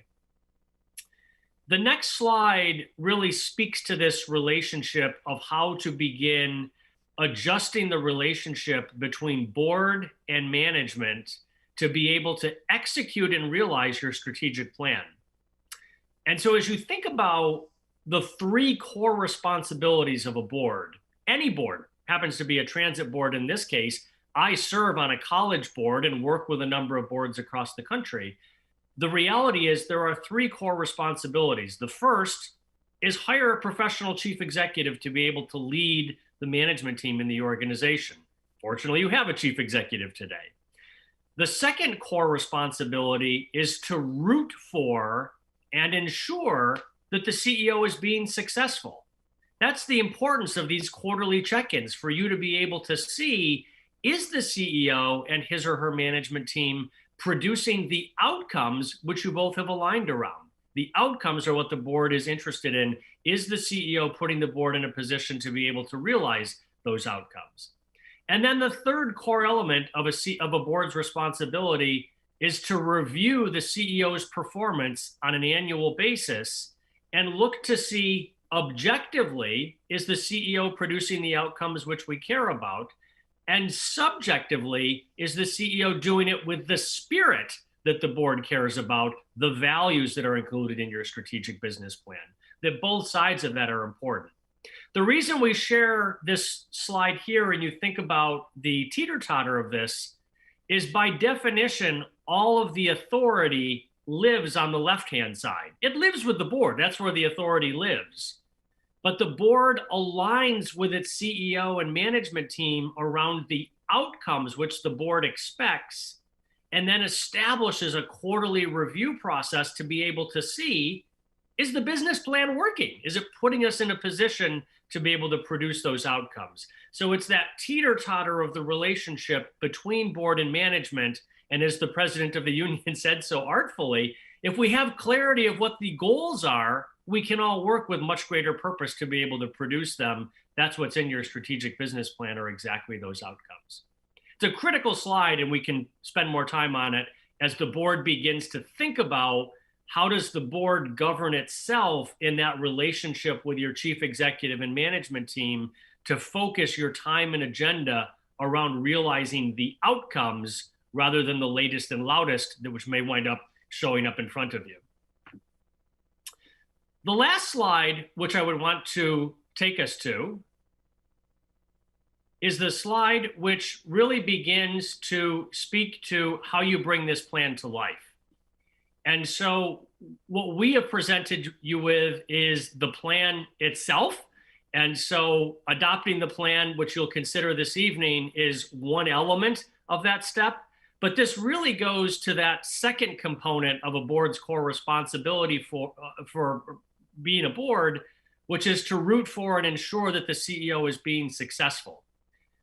The next slide really speaks to this relationship of how to begin adjusting the relationship between board and management to be able to execute and realize your strategic plan. And so as you think about the three core responsibilities of a board, any board, happens to be a transit board in this case, I serve on a college board and work with a number of boards across the country. The reality is there are three core responsibilities. The first is hire a professional chief executive to be able to lead the management team in the organization. Fortunately, you have a chief executive today. The second core responsibility is to root for and ensure that the CEO is being successful. That's the importance of these quarterly check-ins, for you to be able to see, is the CEO and his or her management team producing the outcomes which you both have aligned around? The outcomes are what the board is interested in. Is the CEO putting the board in a position to be able to realize those outcomes? And then the third core element of a board's responsibility is to review the CEO's performance on an annual basis and look to see objectively, is the CEO producing the outcomes which we care about? And subjectively, is the CEO doing it with the spirit that the board cares about, the values that are included in your strategic business plan? That both sides of that are important. The reason we share this slide here and you think about the teeter-totter of this is, by definition, all of the authority lives on the left-hand side. It lives with the board. That's where the authority lives. But the board aligns with its CEO and management team around the outcomes which the board expects, and then establishes a quarterly review process to be able to see, is the business plan working? Is it putting us in a position to be able to produce those outcomes? So it's that teeter-totter of the relationship between board and management. And as the president of the union said so artfully, if we have clarity of what the goals are, we can all work with much greater purpose to be able to produce them. That's what's in your strategic business plan, are exactly those outcomes. It's a critical slide, and we can spend more time on it as the board begins to think about, how does the board govern itself in that relationship with your chief executive and management team to focus your time and agenda around realizing the outcomes rather than the latest and loudest, which may wind up showing up in front of you. The last slide, which I would want to take us to, is the slide which really begins to speak to how you bring this plan to life. And so what we have presented you with is the plan itself. And so adopting the plan, which you'll consider this evening, is one element of that step. But this really goes to that second component of a board's core responsibility for being a board, which is to root for and ensure that the CEO is being successful.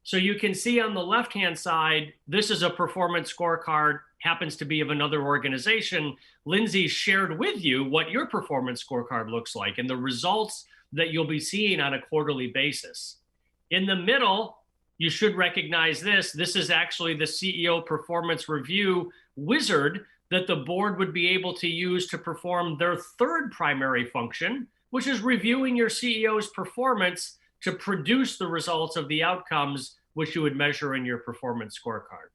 So you can see on the left-hand side, this is a performance scorecard, happens to be of another organization. Lindsay shared with you what your performance scorecard looks like and the results that you'll be seeing on a quarterly basis. In the middle, you should recognize this. This is actually the CEO performance review wizard that the board would be able to use to perform their third primary function, which is reviewing your CEO's performance to produce the results of the outcomes which you would measure in your performance scorecard.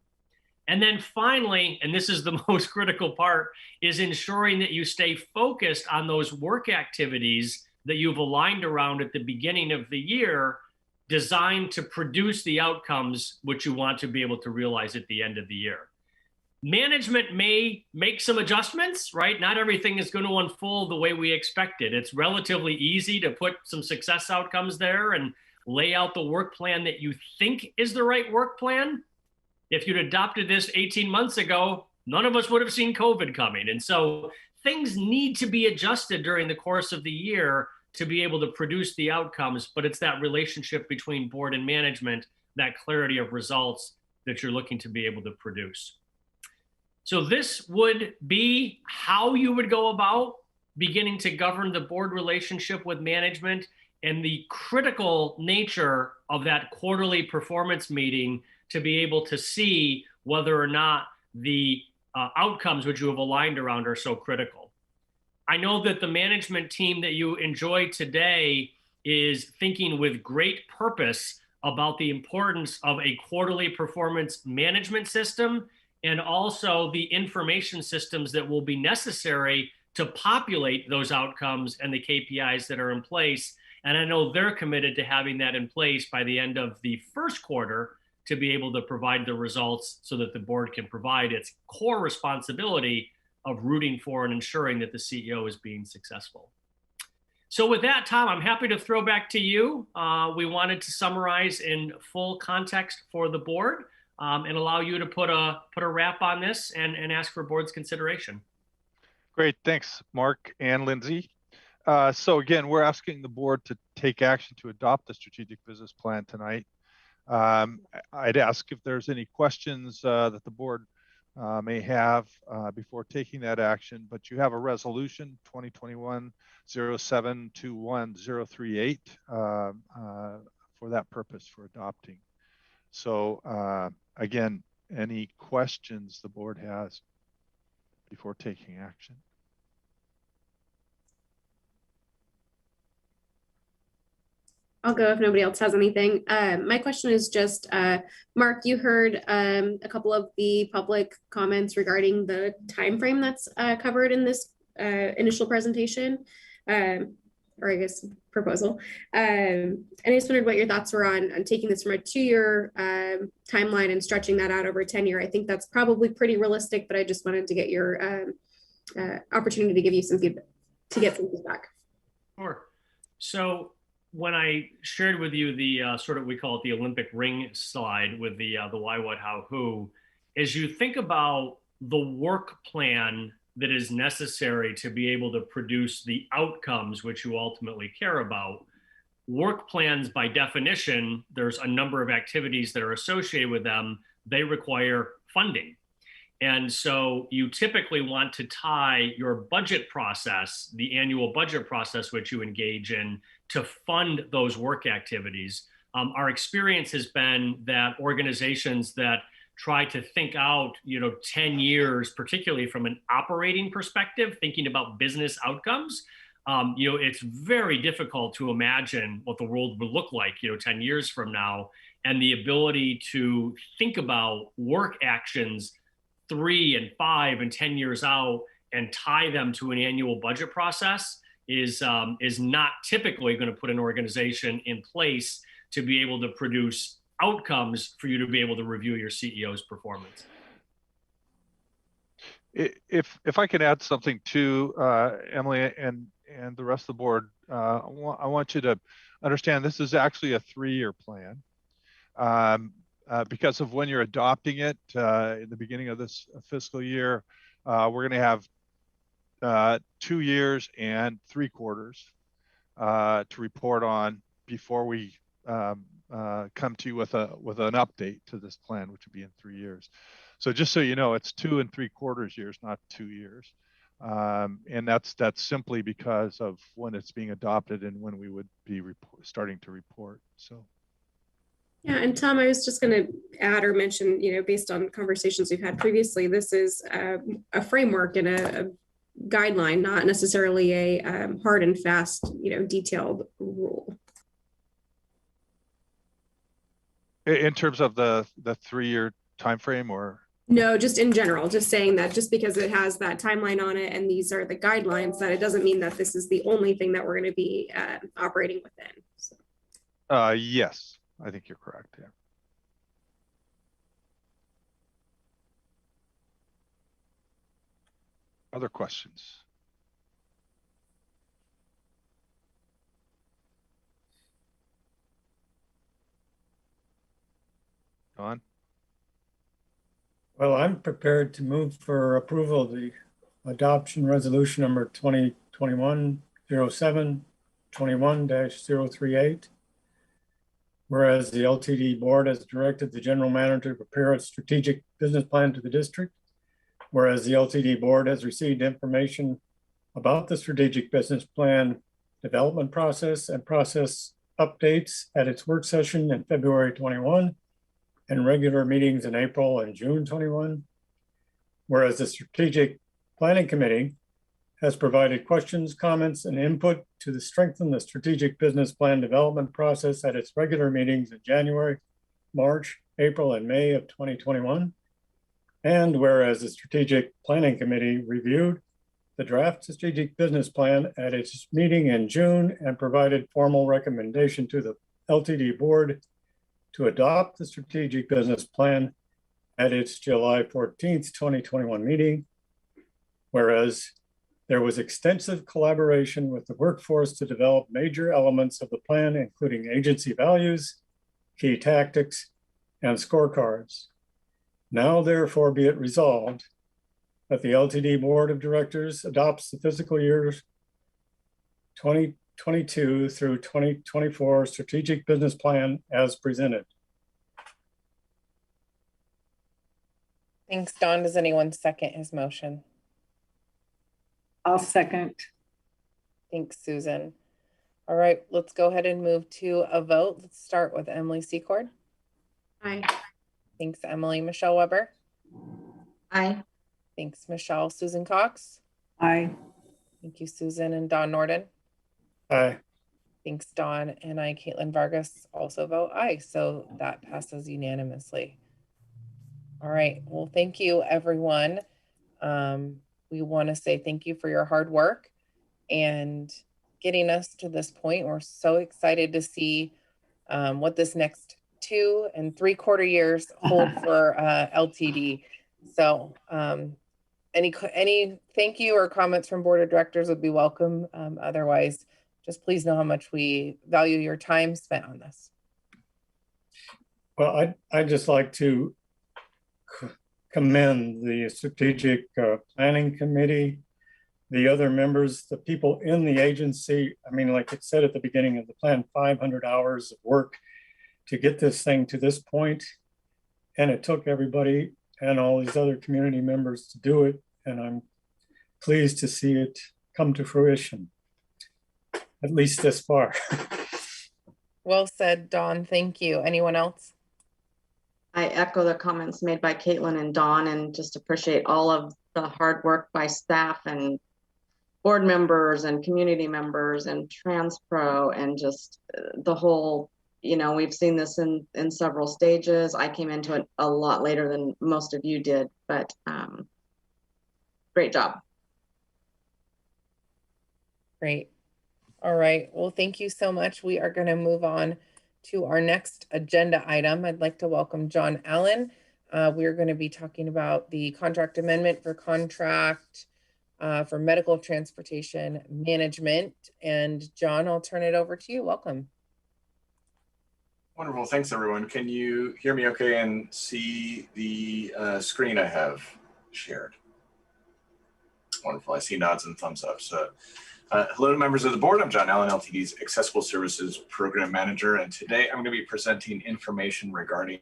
And then finally, and this is the most critical part, is ensuring that you stay focused on those work activities that you've aligned around at the beginning of the year, designed to produce the outcomes which you want to be able to realize at the end of the year. Management may make some adjustments, right? Not everything is going to unfold the way we expected. It's relatively easy to put some success outcomes there and lay out the work plan that you think is the right work plan. If you'd adopted this 18 months ago, none of us would have seen COVID coming. And so things need to be adjusted during the course of the year to be able to produce the outcomes, but it's that relationship between board and management, that clarity of results that you're looking to be able to produce. So this would be how you would go about beginning to govern the board relationship with management, and the critical nature of that quarterly performance meeting to be able to see whether or not the outcomes which you have aligned around are so critical. I know that the management team that you enjoy today is thinking with great purpose about the importance of a quarterly performance management system, and also the information systems that will be necessary to populate those outcomes and the KPIs that are in place. And I know they're committed to having that in place by the end of the first quarter to be able to provide the results so that the board can provide its core responsibility of rooting for and ensuring that the CEO is being successful. So with that, Tom, I'm happy to throw back to you. We wanted to summarize in full context for the board and allow you to put a wrap on this and ask for board's consideration. Great, thanks, Mark and Lindsay. So again, we're asking the board to take action to adopt the strategic business plan tonight. I'd ask if there's any questions that the board may have before taking that action, but you have a resolution 2021-07-21038 for that purpose for adopting. So again, any questions the board has before taking action? I'll go if nobody else has anything. My question is just, Mark, you heard a couple of the public comments regarding the time frame that's covered in this initial presentation, or I guess proposal. And I just wondered what your thoughts were on taking this from a 2-year timeline and stretching that out over 10-year. I think that's probably pretty realistic, but I just wanted to get your opportunity to give you some feedback, to get some feedback. Sure. So when I shared with you the sort of, we call it the Olympic ring slide with the why, what, how, who, as you think about the work plan that is necessary to be able to produce the outcomes which you ultimately care about, work plans by definition, there's a number of activities that are associated with them. They require funding. And so you typically want to tie your budget process, the annual budget process which you engage in, to fund those work activities. Our experience has been that organizations that try to think out, 10 years, particularly from an operating perspective, thinking about business outcomes, it's very difficult to imagine what the world would look like, 10 years from now. And the ability to think about work actions 3 and 5 and 10 years out and tie them to an annual budget process is not typically going to put an organization in place to be able to produce outcomes for you to be able to review your CEO's performance. If I can add something to Emily and the rest of the board, I want you to understand this is actually a 3-year plan. Because of when you're adopting it in the beginning of this fiscal year, we're going to have 2 years and 3 quarters to report on before we come to you with an update to this plan, which would be in 3 years. So just so you know, it's 2 3/4 years, not 2 years. And that's simply because of when it's being adopted and when we would be starting to report. So. Yeah, and Tom, I was just going to add or mention, based on conversations we've had previously, this is a framework and a guideline, not necessarily a hard and fast, detailed rule. In terms of the 3-year timeframe, or? No, just in general, just saying that just because it has that timeline on it and these are the guidelines, that it doesn't mean that this is the only thing that we're going to be operating within. So. Yes, I think you're correct. Yeah. Other questions? Don? Well, I'm prepared to move for approval of the adoption resolution number 2021-07-21-038. Whereas the LTD board has directed the general manager to prepare a strategic business plan to the district. Whereas the LTD board has received information about the strategic business plan development process and process updates at its work session in February 21 and regular meetings in April and June 21. Whereas the strategic planning committee has provided questions, comments, and input to strengthen the strategic business plan development process at its regular meetings in January, March, April, and May of 2021. And whereas the strategic planning committee reviewed the draft strategic business plan at its meeting in June and provided formal recommendation to the LTD board to adopt the strategic business plan at its July 14th, 2021 meeting. Whereas there was extensive collaboration with the workforce to develop major elements of the plan, including agency values, key tactics, and scorecards. Now, therefore, be it resolved that the LTD Board of Directors adopts the fiscal years 2022 through 2024 strategic business plan as presented. Thanks, Don. Does anyone second his motion? I'll second. Thanks, Susan. All right, let's go ahead and move to a vote. Let's start with Emily Secord. Aye. Thanks, Emily. Michelle Weber. Aye. Thanks, Michelle. Susan Cox. Aye. Thank you, Susan. And Don Norden. Aye. Thanks, Don. And I, Caitlin Vargas, also vote aye. So that passes unanimously. All right. Well, thank you, everyone. We want to say thank you for your hard work and getting us to this point. We're so excited to see what this next 2 3/4 years hold for LTD. So any thank you or comments from board of directors would be welcome. Otherwise, just please know how much we value your time spent on this. Well, I'd just like to commend the strategic planning committee, the other members, the people in the agency. I mean, like it said at the beginning of the plan, 500 hours of work to get this thing to this point. And it took everybody and all these other community members to do it. And I'm pleased to see it come to fruition, at least this far. Well said, Dawn. Thank you. Anyone else? I echo the comments made by Caitlin and Dawn, and just appreciate all of the hard work by staff and board members and community members and TransPro and just the whole, we've seen this in several stages. I came into it a lot later than most of you did, but great job. Great. All right. Well, thank you so much. We are going to move on to our next agenda item. I'd like to welcome John Allen. We're going to be talking about the contract amendment for contract for medical transportation management. And John, I'll turn it over to you. Welcome. Wonderful. Thanks, everyone. Can you hear me okay and see the screen I have shared? Wonderful. I see nods and thumbs up. So hello, members of the board. I'm John Allen, LTD's Accessible Services Program Manager, and today I'm going to be presenting information regarding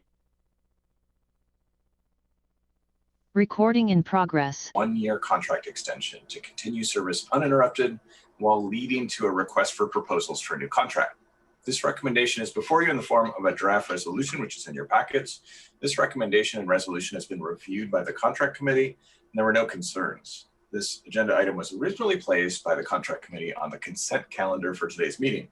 recording in progress. 1-year contract extension to continue service uninterrupted while leading to a request for proposals for a new contract. This recommendation is before you in the form of a draft resolution, which is in your packets. This recommendation and resolution has been reviewed by the contract committee, and there were no concerns. This agenda item was originally placed by the contract committee on the consent calendar for today's meeting.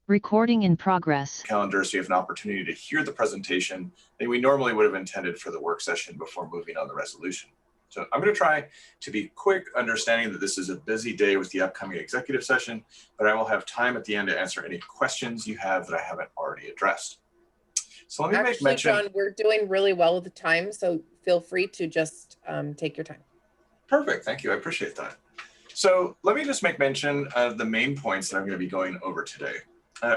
Recording in progress. Calendar, so you have an opportunity to hear the presentation that we normally would have intended for the work session before moving on the resolution. So I'm going to try to be quick, understanding that this is a busy day with the upcoming executive session, but I will have time at the end to answer any questions you have that I haven't already addressed. So let me make mention. John, we're doing really well with the time, so feel free to just take your time. Perfect. Thank you. I appreciate that. So let me just make mention of the main points that I'm going to be going over today.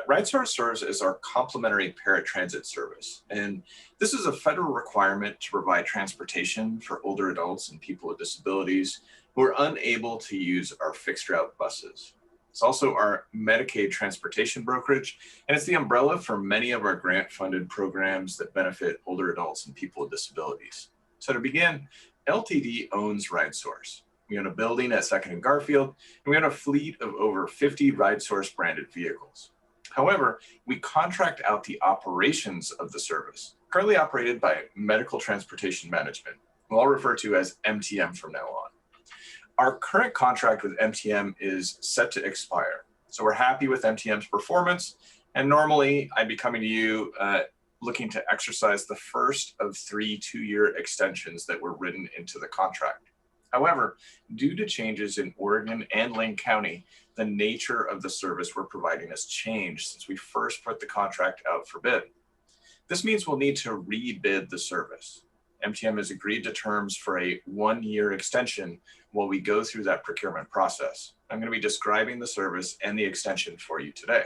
RideSource serves as our complimentary paratransit service, and this is a federal requirement to provide transportation for older adults and people with disabilities who are unable to use our fixed route buses. It's also our Medicaid transportation brokerage, and it's the umbrella for many of our grant-funded programs that benefit older adults and people with disabilities. So to begin, LTD owns RideSource. We own a building at 2nd and Garfield, and we own a fleet of over 50 RideSource branded vehicles. However, we contract out the operations of the service, currently operated by Medical Transportation Management, who I'll refer to as MTM from now on. Our current contract with MTM is set to expire, so we're happy with MTM's performance, and normally I'd be coming to you looking to exercise the first of 3 two-year extensions that were written into the contract. However, due to changes in Oregon and Lane County, the nature of the service we're providing has changed since we first put the contract out for bid. This means we'll need to rebid the service. MTM has agreed to terms for a 1-year extension while we go through that procurement process. I'm going to be describing the service and the extension for you today.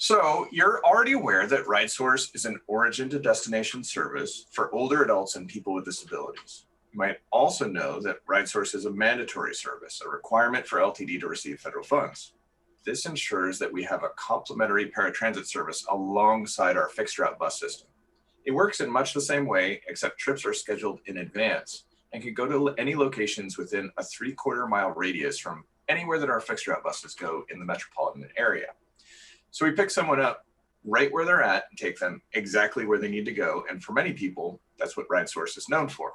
So you're already aware that RideSource is an origin to destination service for older adults and people with disabilities. You might also know that RideSource is a mandatory service, a requirement for LTD to receive federal funds. This ensures that we have a complimentary paratransit service alongside our fixed route bus system. It works in much the same way, except trips are scheduled in advance and can go to any locations within a 3/4 mile radius from anywhere that our fixed route buses go in the metropolitan area. So we pick someone up right where they're at and take them exactly where they need to go. And for many people, that's what RideSource is known for.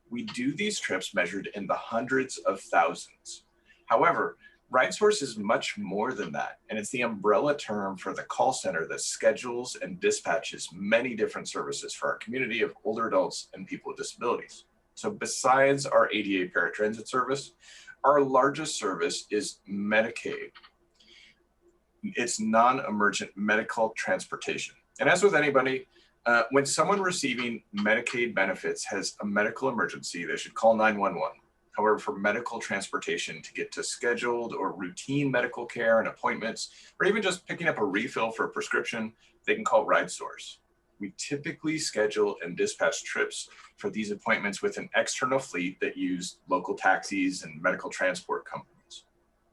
We do these trips measured in the hundreds of thousands. However, RideSource is much more than that, and it's the umbrella term for the call center that schedules and dispatches many different services for our community of older adults and people with disabilities. So besides our ADA paratransit service, our largest service is Medicaid. It's non-emergent medical transportation. And as with anybody, when someone receiving Medicaid benefits has a medical emergency, they should call 911. However, for medical transportation to get to scheduled or routine medical care and appointments, or even just picking up a refill for a prescription, they can call RideSource. We typically schedule and dispatch trips for these appointments with an external fleet that use local taxis and medical transport companies.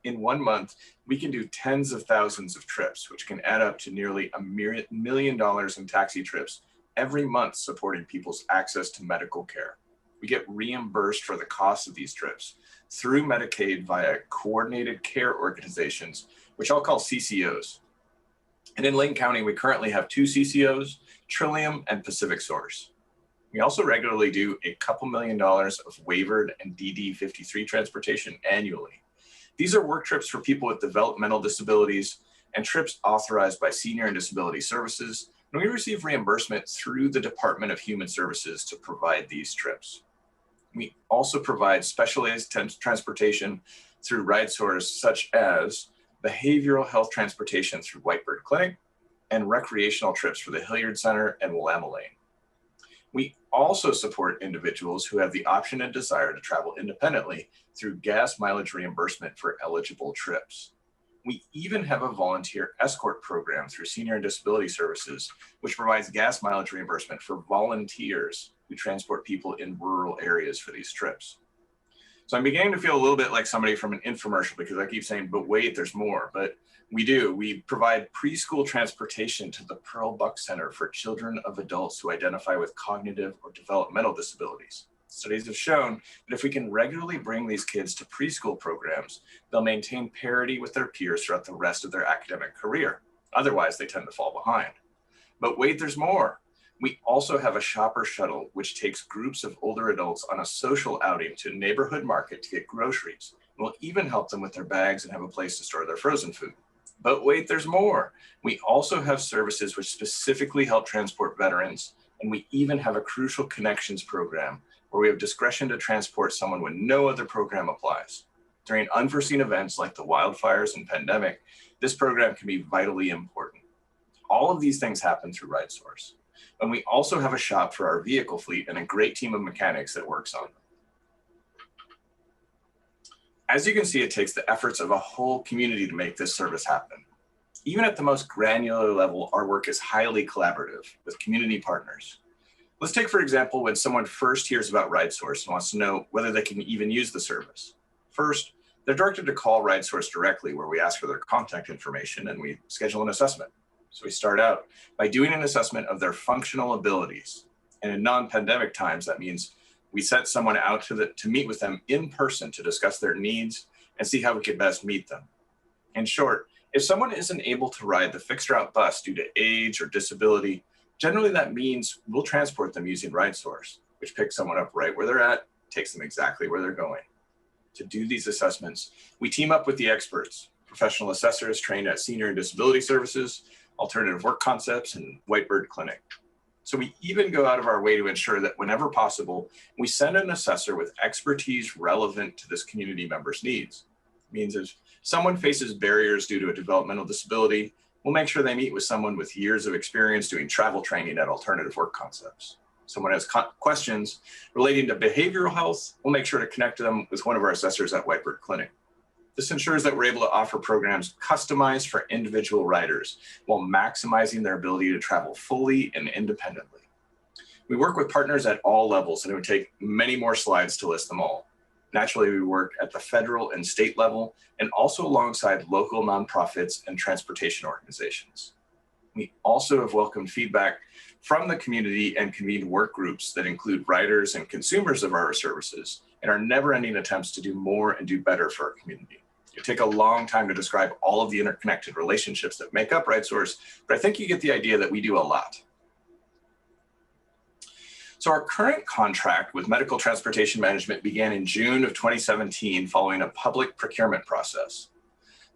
In 1 month, we can do tens of thousands of trips, which can add up to nearly $1 million in taxi trips every month, supporting people's access to medical care. We get reimbursed for the cost of these trips through Medicaid via coordinated care organizations, which I'll call CCOs. And in Lane County, we currently have 2 CCOs, Trillium and Pacific Source. We also regularly do a couple $1 million of waivered and DD53 transportation annually. These are work trips for people with developmental disabilities and trips authorized by Senior and Disability Services. And we receive reimbursement through the Department of Human Services to provide these trips. We also provide specialized transportation through RideSource, such as behavioral health transportation through Whitebird Clinic and recreational trips for the Hilliard Center and Willamette Lane. We also support individuals who have the option and desire to travel independently through gas mileage reimbursement for eligible trips. We even have a volunteer escort program through Senior and Disability Services, which provides gas mileage reimbursement for volunteers who transport people in rural areas for these trips. So I'm beginning to feel a little bit like somebody from an infomercial, because I keep saying, but wait, there's more. But we do. We provide preschool transportation to the Pearl Buck Center for children of adults who identify with cognitive or developmental disabilities. Studies have shown that if we can regularly bring these kids to preschool programs, they'll maintain parity with their peers throughout the rest of their academic career. Otherwise, they tend to fall behind. But wait, there's more. We also have a shopper shuttle, which takes groups of older adults on a social outing to a neighborhood market to get groceries. We'll even help them with their bags and have a place to store their frozen food. But wait, there's more. We also have services which specifically help transport veterans, and we even have a crucial connections program where we have discretion to transport someone when no other program applies. During unforeseen events like the wildfires and pandemic, this program can be vitally important. All of these things happen through RideSource. And we also have a shop for our vehicle fleet and a great team of mechanics that works on them. As you can see, it takes the efforts of a whole community to make this service happen. Even at the most granular level, our work is highly collaborative with community partners. Let's take, for example, when someone first hears about RideSource and wants to know whether they can even use the service. First, they're directed to call RideSource directly, where we ask for their contact information and we schedule an assessment. So we start out by doing an assessment of their functional abilities. And in non-pandemic times, that means we set someone out to meet with them in person to discuss their needs and see how we could best meet them. In short, if someone isn't able to ride the fixed route bus due to age or disability, generally that means we'll transport them using RideSource, which picks someone up right where they're at, takes them exactly where they're going. To do these assessments, we team up with the experts, professional assessors trained at Senior and Disability Services, Alternative Work Concepts, and Whitebird Clinic. So we even go out of our way to ensure that whenever possible, we send an assessor with expertise relevant to this community member's needs. It means if someone faces barriers due to a developmental disability, we'll make sure they meet with someone with years of experience doing travel training at Alternative Work Concepts. Someone has questions relating to behavioral health, we'll make sure to connect them with one of our assessors at Whitebird Clinic. This ensures that we're able to offer programs customized for individual riders while maximizing their ability to travel fully and independently. We work with partners at all levels, and it would take many more slides to list them all. Naturally, we work at the federal and state level and also alongside local nonprofits and transportation organizations. We also have welcomed feedback from the community and convened work groups that include riders and consumers of our services and our never-ending attempts to do more and do better for our community. It take a long time to describe all of the interconnected relationships that make up RideSource, but I think you get the idea that we do a lot. So our current contract with Medical Transportation Management began in June of 2017 following a public procurement process.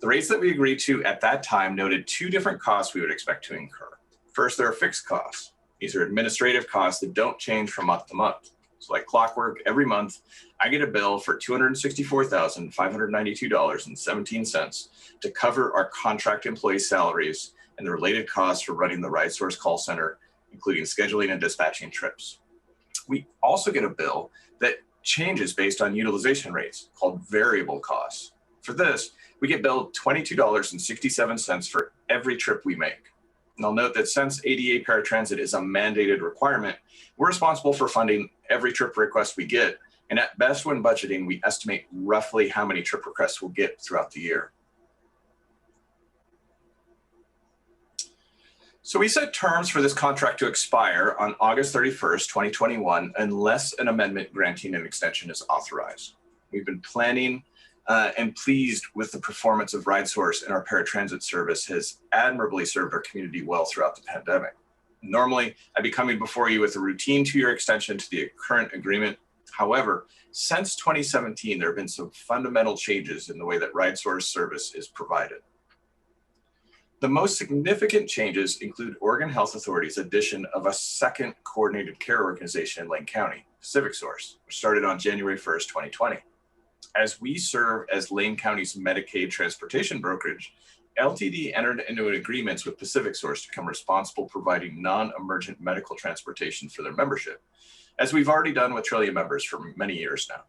The rates that we agreed to at that time noted two different costs we would expect to incur. First, there are fixed costs. These are administrative costs that don't change from month to month. So like clockwork, every month, I get a bill for $264,592.17 to cover our contract employee salaries and the related costs for running the RideSource call center, including scheduling and dispatching trips. We also get a bill that changes based on utilization rates called variable costs. For this, we get billed $22.67 for every trip we make. And I'll note that since ADA paratransit is a mandated requirement, we're responsible for funding every trip request we get. And at best, when budgeting, we estimate roughly how many trip requests we'll get throughout the year. So we set terms for this contract to expire on August 31st, 2021, unless an amendment granting an extension is authorized. We've been planning and pleased with the performance of RideSource, and our paratransit service has admirably served our community well throughout the pandemic. Normally, I'd be coming before you with a routine 2-year extension to the current agreement. However, since 2017, there have been some fundamental changes in the way that RideSource service is provided. The most significant changes include Oregon Health Authority's addition of a second coordinated care organization in Lane County, PacificSource, which started on January 1st, 2020. As we serve as Lane County's Medicaid transportation brokerage, LTD entered into agreements with PacificSource to become responsible providing non-emergent medical transportation for their membership, as we've already done with Trillium members for many years now.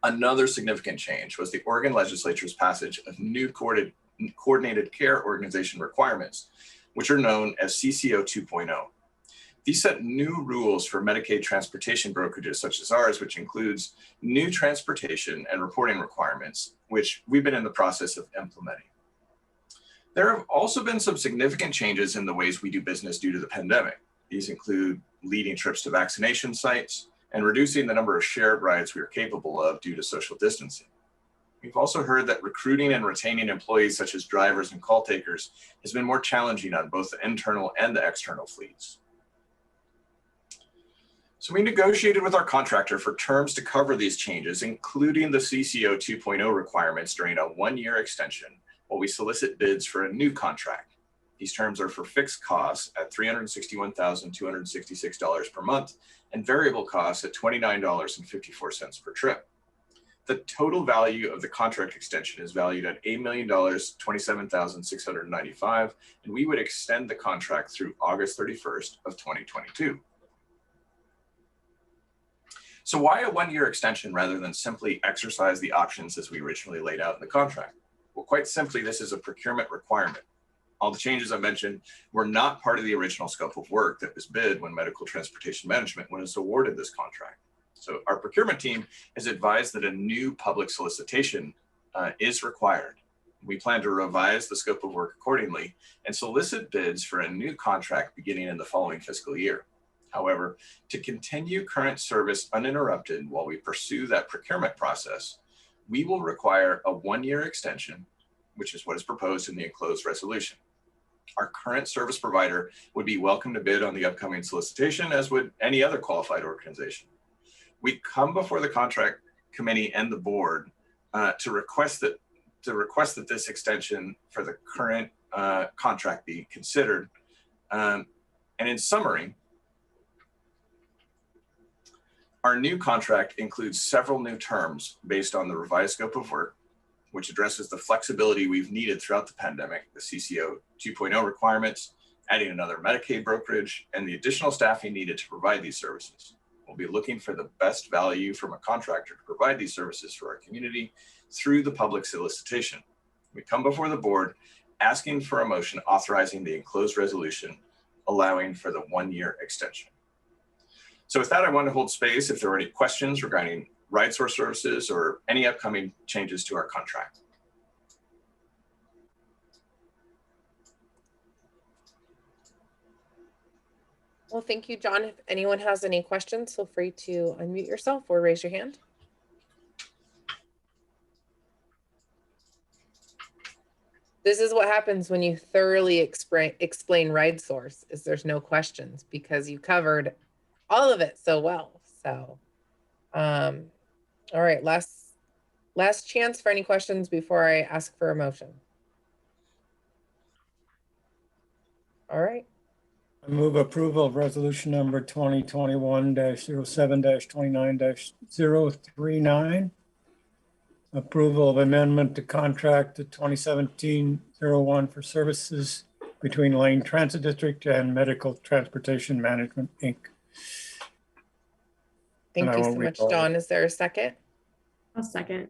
Another significant change was the Oregon legislature's passage of new coordinated care organization requirements, which are known as CCO 2.0. These set new rules for Medicaid transportation brokerages such as ours, which includes new transportation and reporting requirements, which we've been in the process of implementing. There have also been some significant changes in the ways we do business due to the pandemic. These include leading trips to vaccination sites and reducing the number of shared rides we are capable of due to social distancing. We've also heard that recruiting and retaining employees such as drivers and call takers has been more challenging on both the internal and the external fleets. So we negotiated with our contractor for terms to cover these changes, including the CCO 2.0 requirements during a 1-year extension while we solicit bids for a new contract. These terms are for fixed costs at $361,266 per month and variable costs at $29.54 per trip. The total value of the contract extension is valued at $8,027,695, and we would extend the contract through August 31st of 2022. So why a 1-year extension rather than simply exercise the options as we originally laid out in the contract? Well, quite simply, this is a procurement requirement. All the changes I mentioned were not part of the original scope of work that was bid when Medical Transportation Management was awarded this contract. So our procurement team has advised that a new public solicitation is required. We plan to revise the scope of work accordingly and solicit bids for a new contract beginning in the following fiscal year. However, to continue current service uninterrupted while we pursue that procurement process, we will require a 1-year extension, which is what is proposed in the enclosed resolution. Our current service provider would be welcome to bid on the upcoming solicitation, as would any other qualified organization. We come before the contract committee and the board to request that this extension for the current contract be considered. And in summary, our new contract includes several new terms based on the revised scope of work, which addresses the flexibility we've needed throughout the pandemic, the CCO 2.0 requirements, adding another Medicaid brokerage, and the additional staffing needed to provide these services. We'll be looking for the best value from a contractor to provide these services for our community through the public solicitation. We come before the board asking for a motion authorizing the enclosed resolution, allowing for the 1-year extension. So with that, I want to hold space if there are any questions regarding RideSource services or any upcoming changes to our contract. Well, thank you, John. If anyone has any questions, feel free to unmute yourself or raise your hand. This is what happens when you thoroughly explain RideSource, is there's no questions because you covered all of it so well. So, all right, last chance for any questions before I ask for a motion. All right. I move approval of resolution number 2021-07-29-039. Approval of amendment to contract to 2017-01 for services between Lane Transit District and Medical Transportation Management, Inc. Thank you so much, John. Is there a second? I'll second.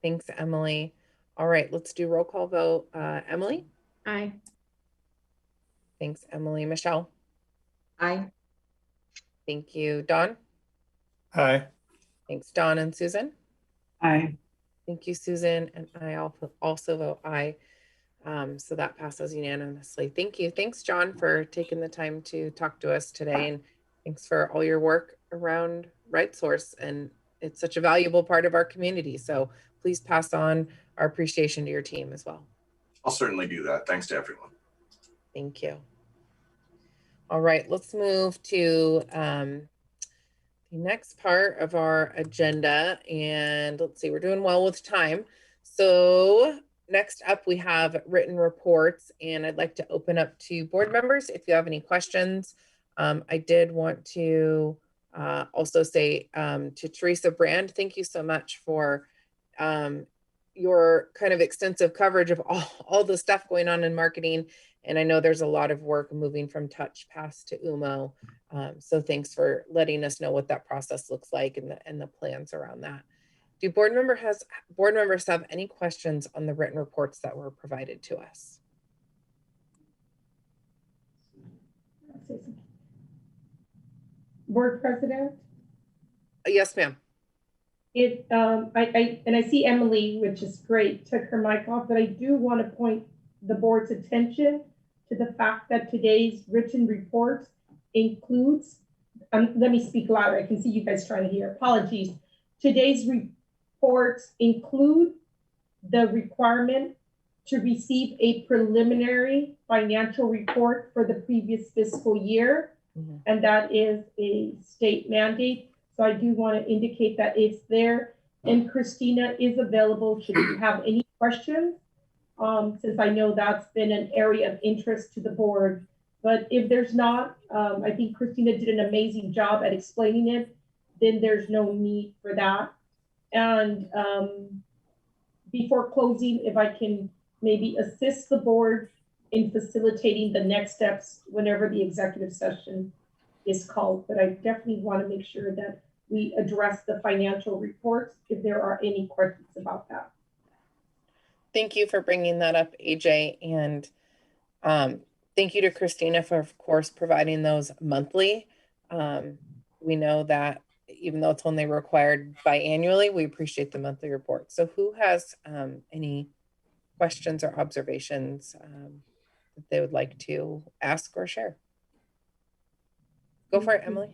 Thanks, Emily. All right, let's do roll call vote. Emily? Aye. Thanks, Emily. Michelle? Aye. Thank you. Don? Aye. Thanks, Don and Susan. Aye. Thank you, Susan. And I also vote aye. So that passes unanimously. Thank you. Thanks, John, for taking the time to talk to us today. And thanks for all your work around RideSource. And it's such a valuable part of our community. So please pass on our appreciation to your team as well. I'll certainly do that. Thanks to everyone. Thank you. All right, let's move to the next part of our agenda. And let's see, we're doing well with time. So next up, we have written reports. And I'd like to open up to board members if you have any questions. I did want to also say to Teresa Brand, thank you so much for your kind of extensive coverage of all the stuff going on in marketing. And I know there's a lot of work moving from TouchPass to UMO. So thanks for letting us know what that process looks like and the plans around that. Do board members have any questions on the written reports that were provided to us? Board President? Yes, ma'am. I see Emily, which is great, took her mic off, but I do want to point the board's attention to the fact that today's written report includes let me speak louder. I can see you guys trying to hear. Apologies. Today's reports include the requirement to receive a preliminary financial report for the previous fiscal year. And that is a state mandate. So I do want to indicate that it's there. And Christina is available should you have any questions, since I know that's been an area of interest to the board. But if there's not, I think Christina did an amazing job at explaining it, then there's no need for that. And before closing, if I can maybe assist the board in facilitating the next steps whenever the executive session is called. But I definitely want to make sure that we address the financial reports if there are any questions about that. Thank you for bringing that up, AJ. And thank you to Christina for, of course, providing those monthly. We know that even though it's only required biannually, we appreciate the monthly report. So who has any questions or observations that they would like to ask or share? Go for it, Emily.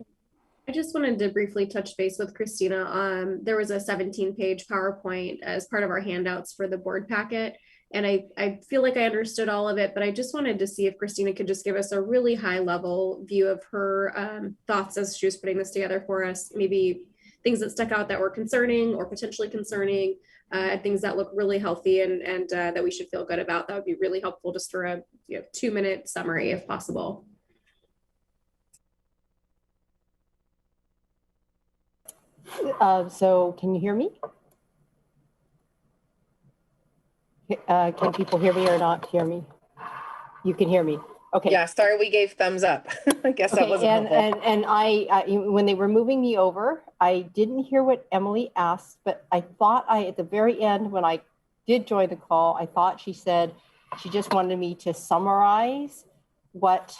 I just wanted to briefly touch base with Christina. There was a 17-page PowerPoint as part of our handouts for the board packet. And I feel like I understood all of it, but I just wanted to see if Christina could just give us a really high level view of her thoughts as she was putting this together for us. Maybe things that stuck out that were concerning or potentially concerning, things that look really healthy and that we should feel good about. That would be really helpful just for a 2-minute summary if possible. So can you hear me? Can people hear me or not hear me? You can hear me. Okay. Yeah, sorry, we gave thumbs up. I guess that wasn't helpful. And I when they were moving me over, I didn't hear what Emily asked, but I thought at the very end when I did join the call, I thought she said she just wanted me to summarize what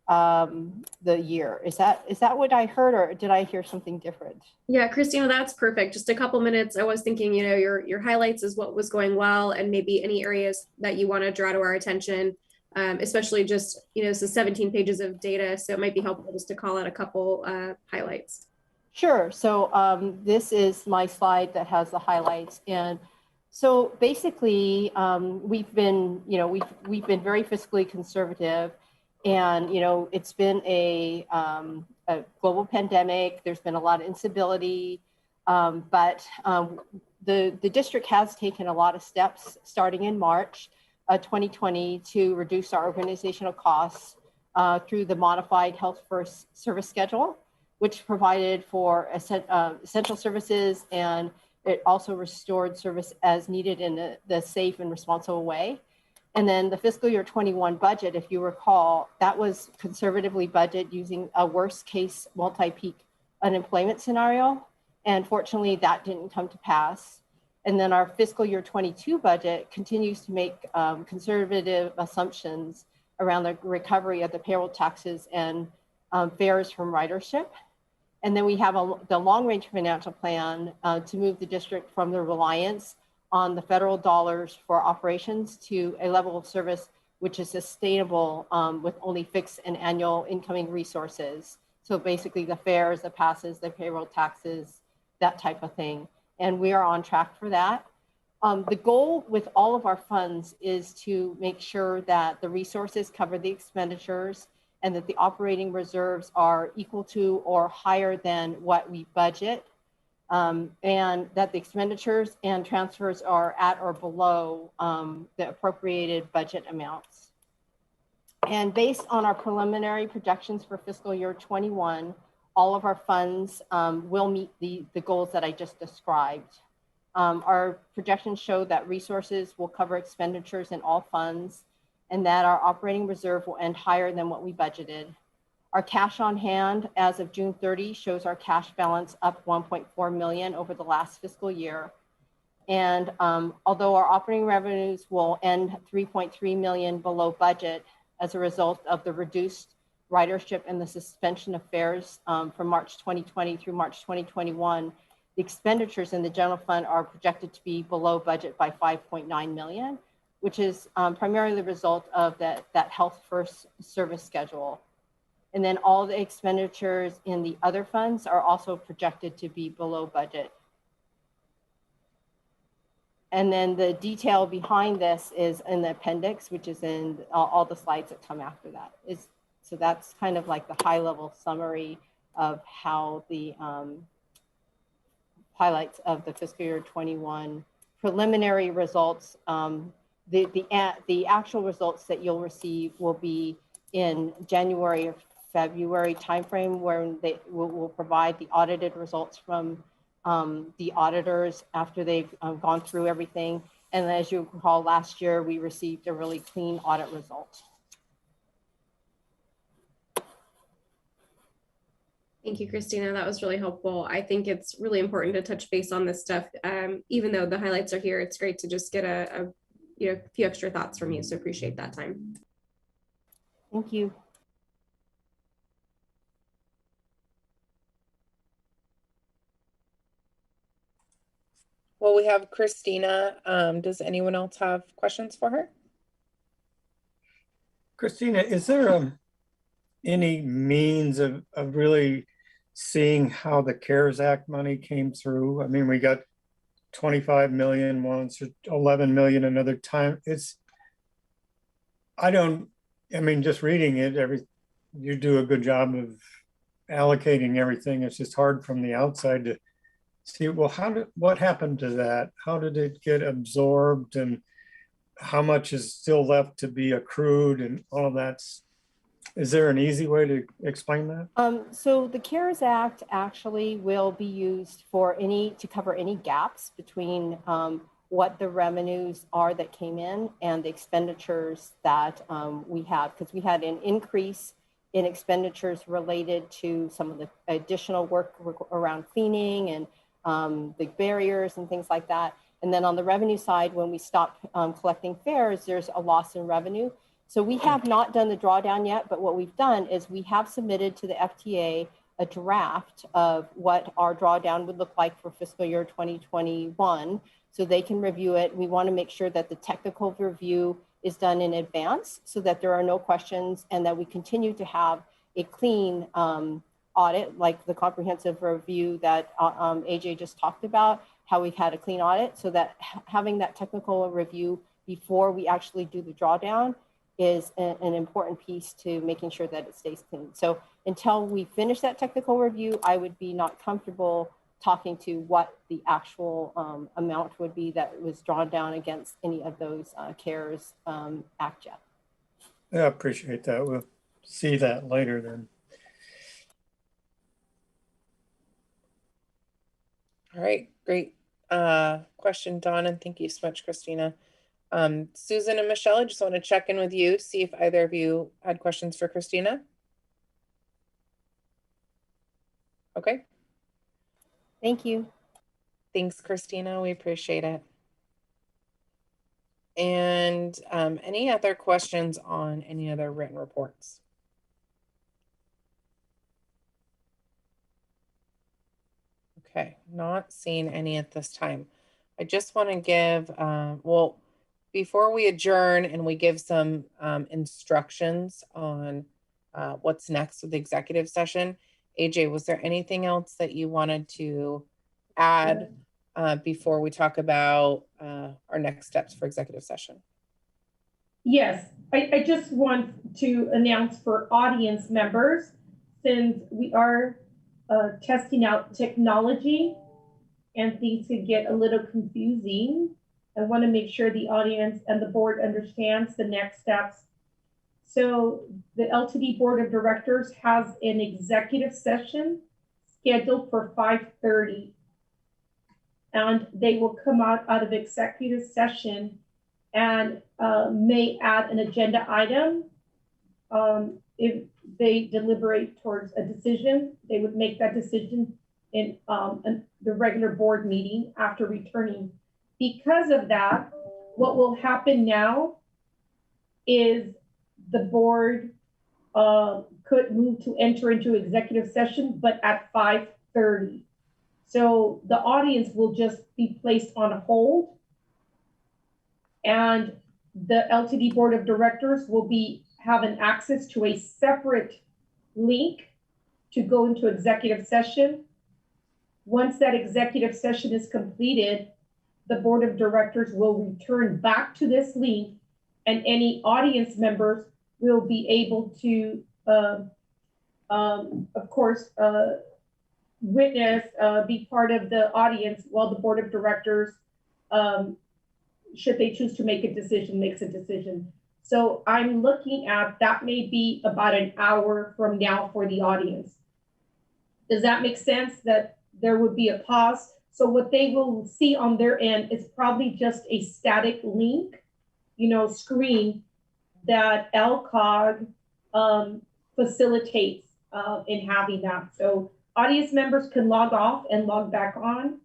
the year. Is that what I heard, or did I hear something different? Yeah, Christina, that's perfect. Just a couple minutes. I was thinking, your highlights is what was going well, and maybe any areas that you want to draw to our attention, especially just, so 17 pages of data. So it might be helpful just to call out a couple highlights. Sure. So this is my slide that has the highlights. And so basically we've been very fiscally conservative. And, it's been a global pandemic. There's been a lot of instability, but the district has taken a lot of steps starting in March 2020 to reduce our organizational costs through the modified Health First service schedule, which provided for essential services, and it also restored service as needed in the safe and responsible way. And then the fiscal year 21 budget, if you recall, that was conservatively budgeted using a worst case multi-peak unemployment scenario. And fortunately, that didn't come to pass. And then our fiscal year 22 budget continues to make conservative assumptions around the recovery of the payroll taxes and fares from ridership. And then we have the long-range financial plan to move the district from the reliance on the federal dollars for operations to a level of service which is sustainable with only fixed and annual incoming resources. So basically the fares, the passes, the payroll taxes, that type of thing. And we are on track for that. The goal with all of our funds is to make sure that the resources cover the expenditures and that the operating reserves are equal to or higher than what we budget. And that the expenditures and transfers are at or below the appropriated budget amounts. And based on our preliminary projections for fiscal year 21, all of our funds will meet the goals that I just described. Our projections show that resources will cover expenditures in all funds and that our operating reserve will end higher than what we budgeted. Our cash on hand as of June 30 shows our cash balance up 1.4 million over the last fiscal year. And although our operating revenues will end 3.3 million below budget as a result of the reduced ridership and the suspension of fares from March 2020 through March 2021, the expenditures in the general fund are projected to be below budget by 5.9 million, which is primarily the result of that Health First service schedule. And then all the expenditures in the other funds are also projected to be below budget. And then the detail behind this is in the appendix, which is in all the slides that come after that. So that's kind of like the high level summary of how the highlights of the fiscal year 21 preliminary results. The actual results that you'll receive will be in January or February timeframe, where they will provide the audited results from the auditors after they've gone through everything. And as you recall, last year we received a really clean audit result. Thank you, Christina. That was really helpful. I think it's really important to touch base on this stuff. Even though the highlights are here, it's great to just get a few extra thoughts from you. So appreciate that time. Thank you. Well, we have Christina. Does anyone else have questions for her? Christina, is there any means of really seeing how the CARES Act money came through? I mean, we got 25 million once, or 11 million another time. I mean, just reading it, you do a good job of allocating everything. It's just hard from the outside to see, well, what happened to that? How did it get absorbed, and how much is still left to be accrued, and all of that? Is there an easy way to explain that? So the CARES Act actually will be used to cover any gaps between what the revenues are that came in and the expenditures that we have, because we had an increase in expenditures related to some of the additional work around cleaning and the barriers and things like that. And then on the revenue side, when we stopped collecting fares, there's a loss in revenue. So we have not done the drawdown yet, but what we've done is we have submitted to the FTA a draft of what our drawdown would look like for fiscal year 2021, so they can review it. We want to make sure that the technical review is done in advance so that there are no questions, and that we continue to have a clean audit, like the comprehensive review that AJ just talked about, how we had a clean audit, so that having that technical review before we actually do the drawdown is an important piece to making sure that it stays clean. So until we finish that technical review, I would be not comfortable talking to what the actual amount would be that was drawn down against any of those CARES Act yet. Yeah, I appreciate that. We'll see that later then. All right, great question, Dawn, and thank you so much, Christina. Susan and Michelle, I just want to check in with you to see if either of you had questions for Christina. Okay. Thank you. Thanks, Christina. We appreciate it. And any other questions on any other written reports? Okay, not seeing any at this time. I just want to give, well, before we adjourn and we give some instructions on what's next with the executive session, AJ, was there anything else that you wanted to add before we talk about our next steps for executive session? Yes, I just want to announce for audience members, since we are testing out technology and things could get a little confusing, I want to make sure the audience and the board understands the next steps. So the LTD Board of Directors has an executive session scheduled for 5:30. And they will come out of executive session and may add an agenda item. If they deliberate towards a decision, they would make that decision in the regular board meeting after returning. Because of that, what will happen now is the board could move to enter into executive session, but at 5:30. So the audience will just be placed on hold, and the LTD Board of Directors will be having access to a separate link to go into executive session. Once that executive session is completed, the board of directors will return back to this link, and any audience members will be able to, of course, witness, be part of the audience while the board of directors, should they choose to make a decision, makes a decision. So I'm looking at, that may be about an hour from now for the audience. Does that make sense, that there would be a pause? So what they will see on their end is probably just a static link, screen that LCOG facilitates in having that. So audience members can log off and log back on,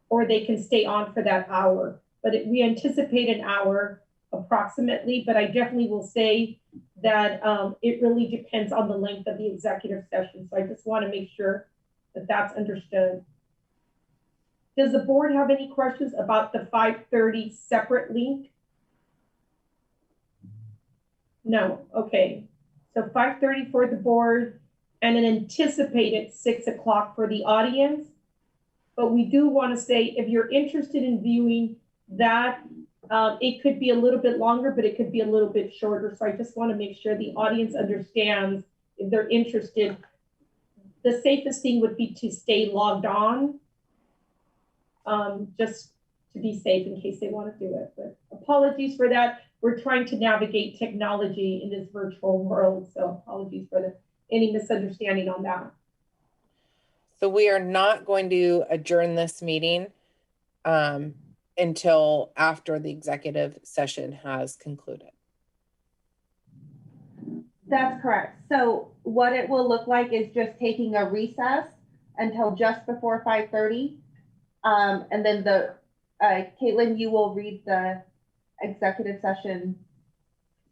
or they can stay on for that hour. But we anticipate an hour approximately, but I definitely will say that it really depends on the length of the executive session. So I just want to make sure that that's understood. Does the board have any questions about the 5:30 separate link? No, okay. So 5:30 for the board and an anticipated 6 o'clock for the audience. But we do want to say, if you're interested in viewing that, it could be a little bit longer, but it could be a little bit shorter. So I just want to make sure the audience understands if they're interested. The safest thing would be to stay logged on, just to be safe in case they want to do it. But apologies for that. We're trying to navigate technology in this virtual world. So apologies for any misunderstanding on that. So we are not going to adjourn this meeting until after the executive session has concluded. That's correct. So what it will look like is just taking a recess until just before 5:30. And then Caitlin, you will read the executive session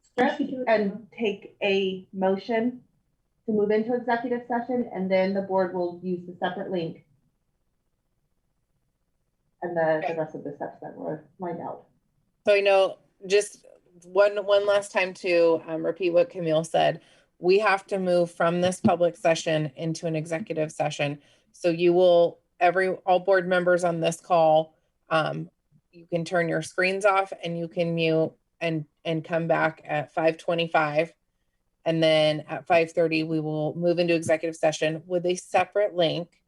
script and take a motion to move into executive session, and then the board will use the separate link and the rest of the steps that were lined out. So I know, just one last time to repeat what Camille said, we have to move from this public session into an executive session. So you will, all board members on this call, you can turn your screens off and you can mute and come back at 5:25. And then at 5:30, we will move into executive session with a separate link.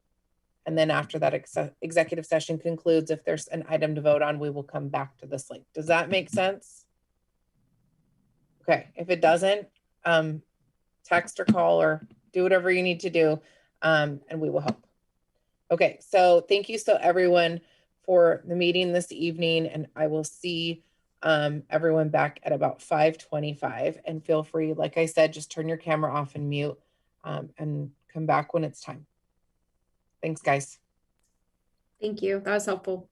And then after that executive session concludes, if there's an item to vote on, we will come back to this link. Does that make sense? Okay, if it doesn't, text or call or do whatever you need to do, and we will help. Okay, so thank you so everyone for the meeting this evening, and I will see everyone back at about 5:25. And feel free, like I said, just turn your camera off and mute, and come back when it's time. Thanks, guys. Thank you. That was helpful.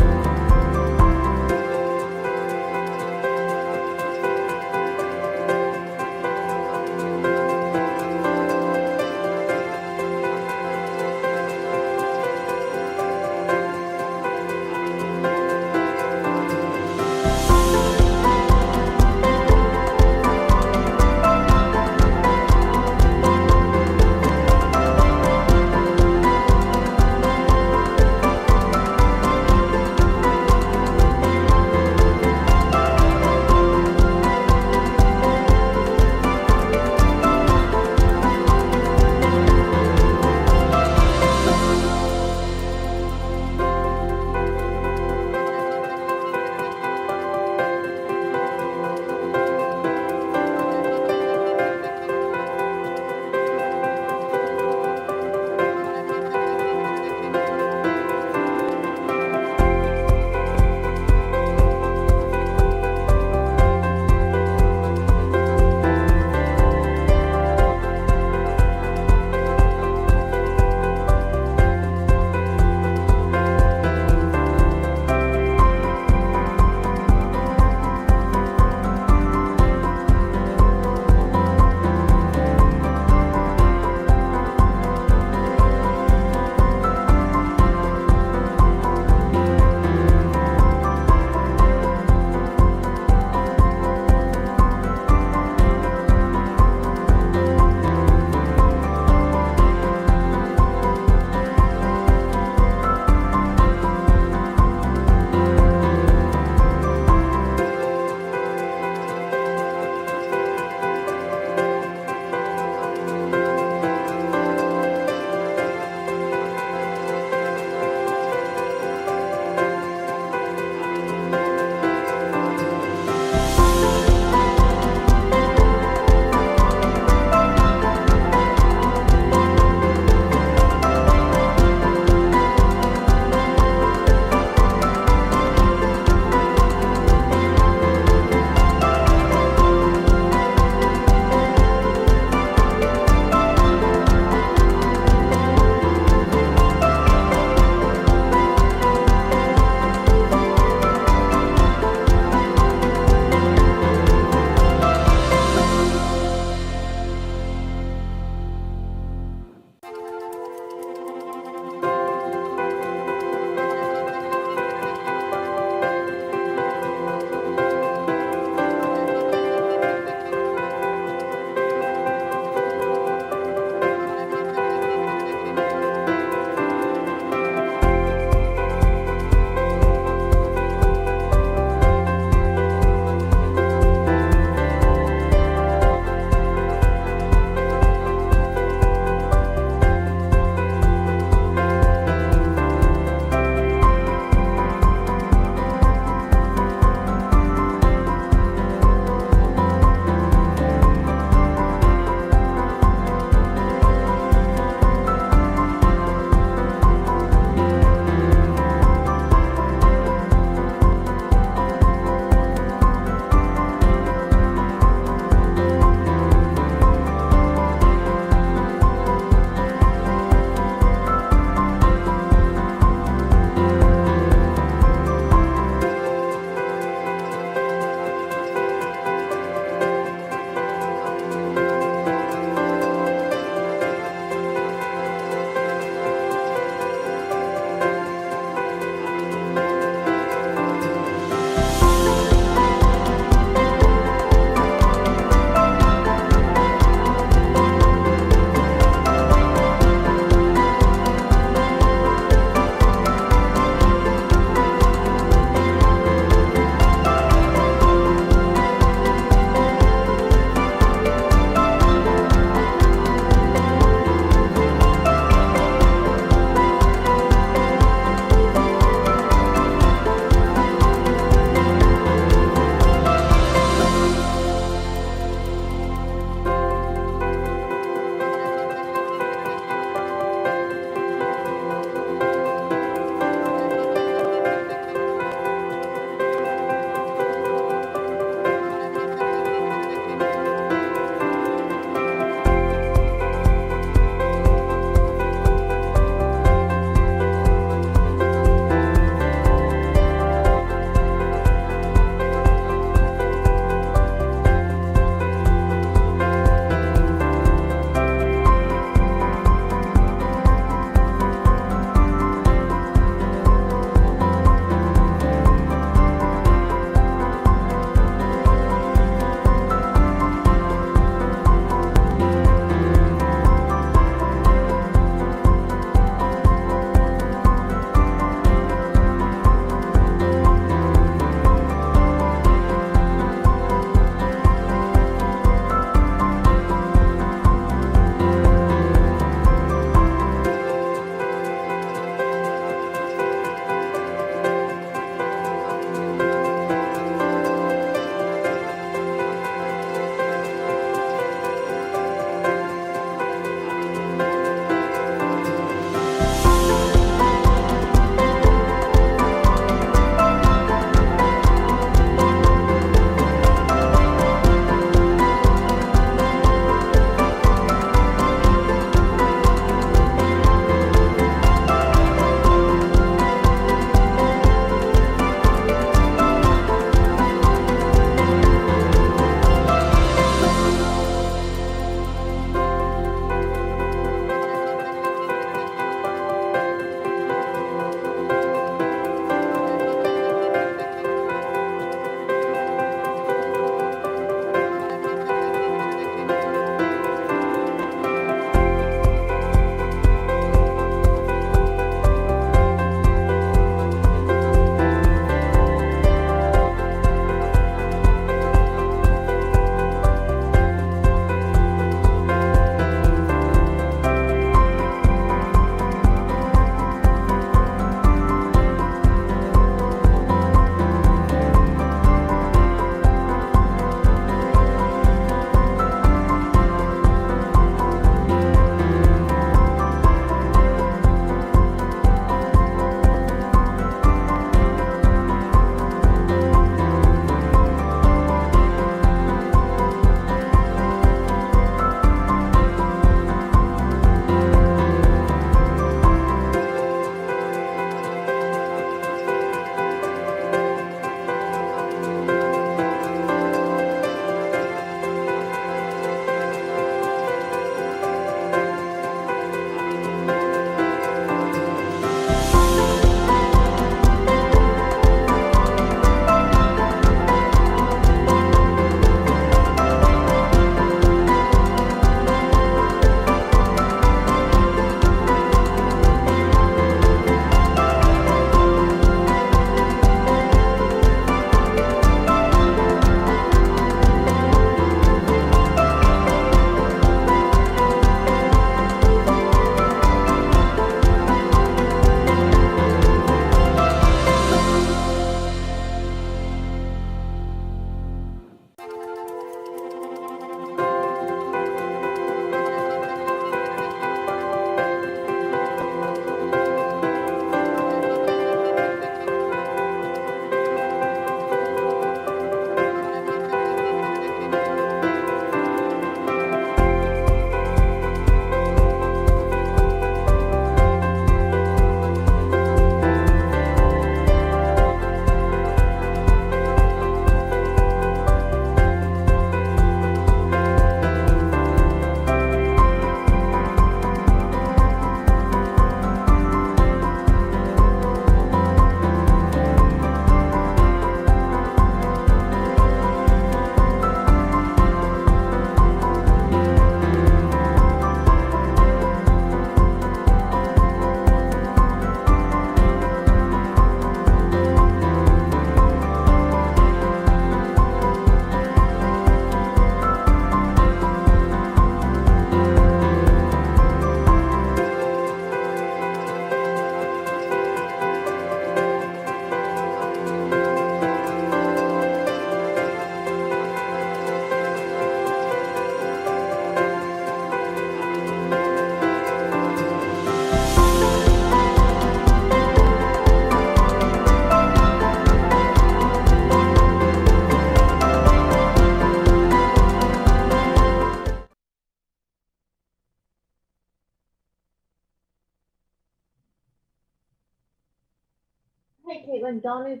Hey, Caitlin, Dawn is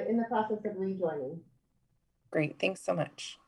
in the process of rejoining. Great, thanks so much.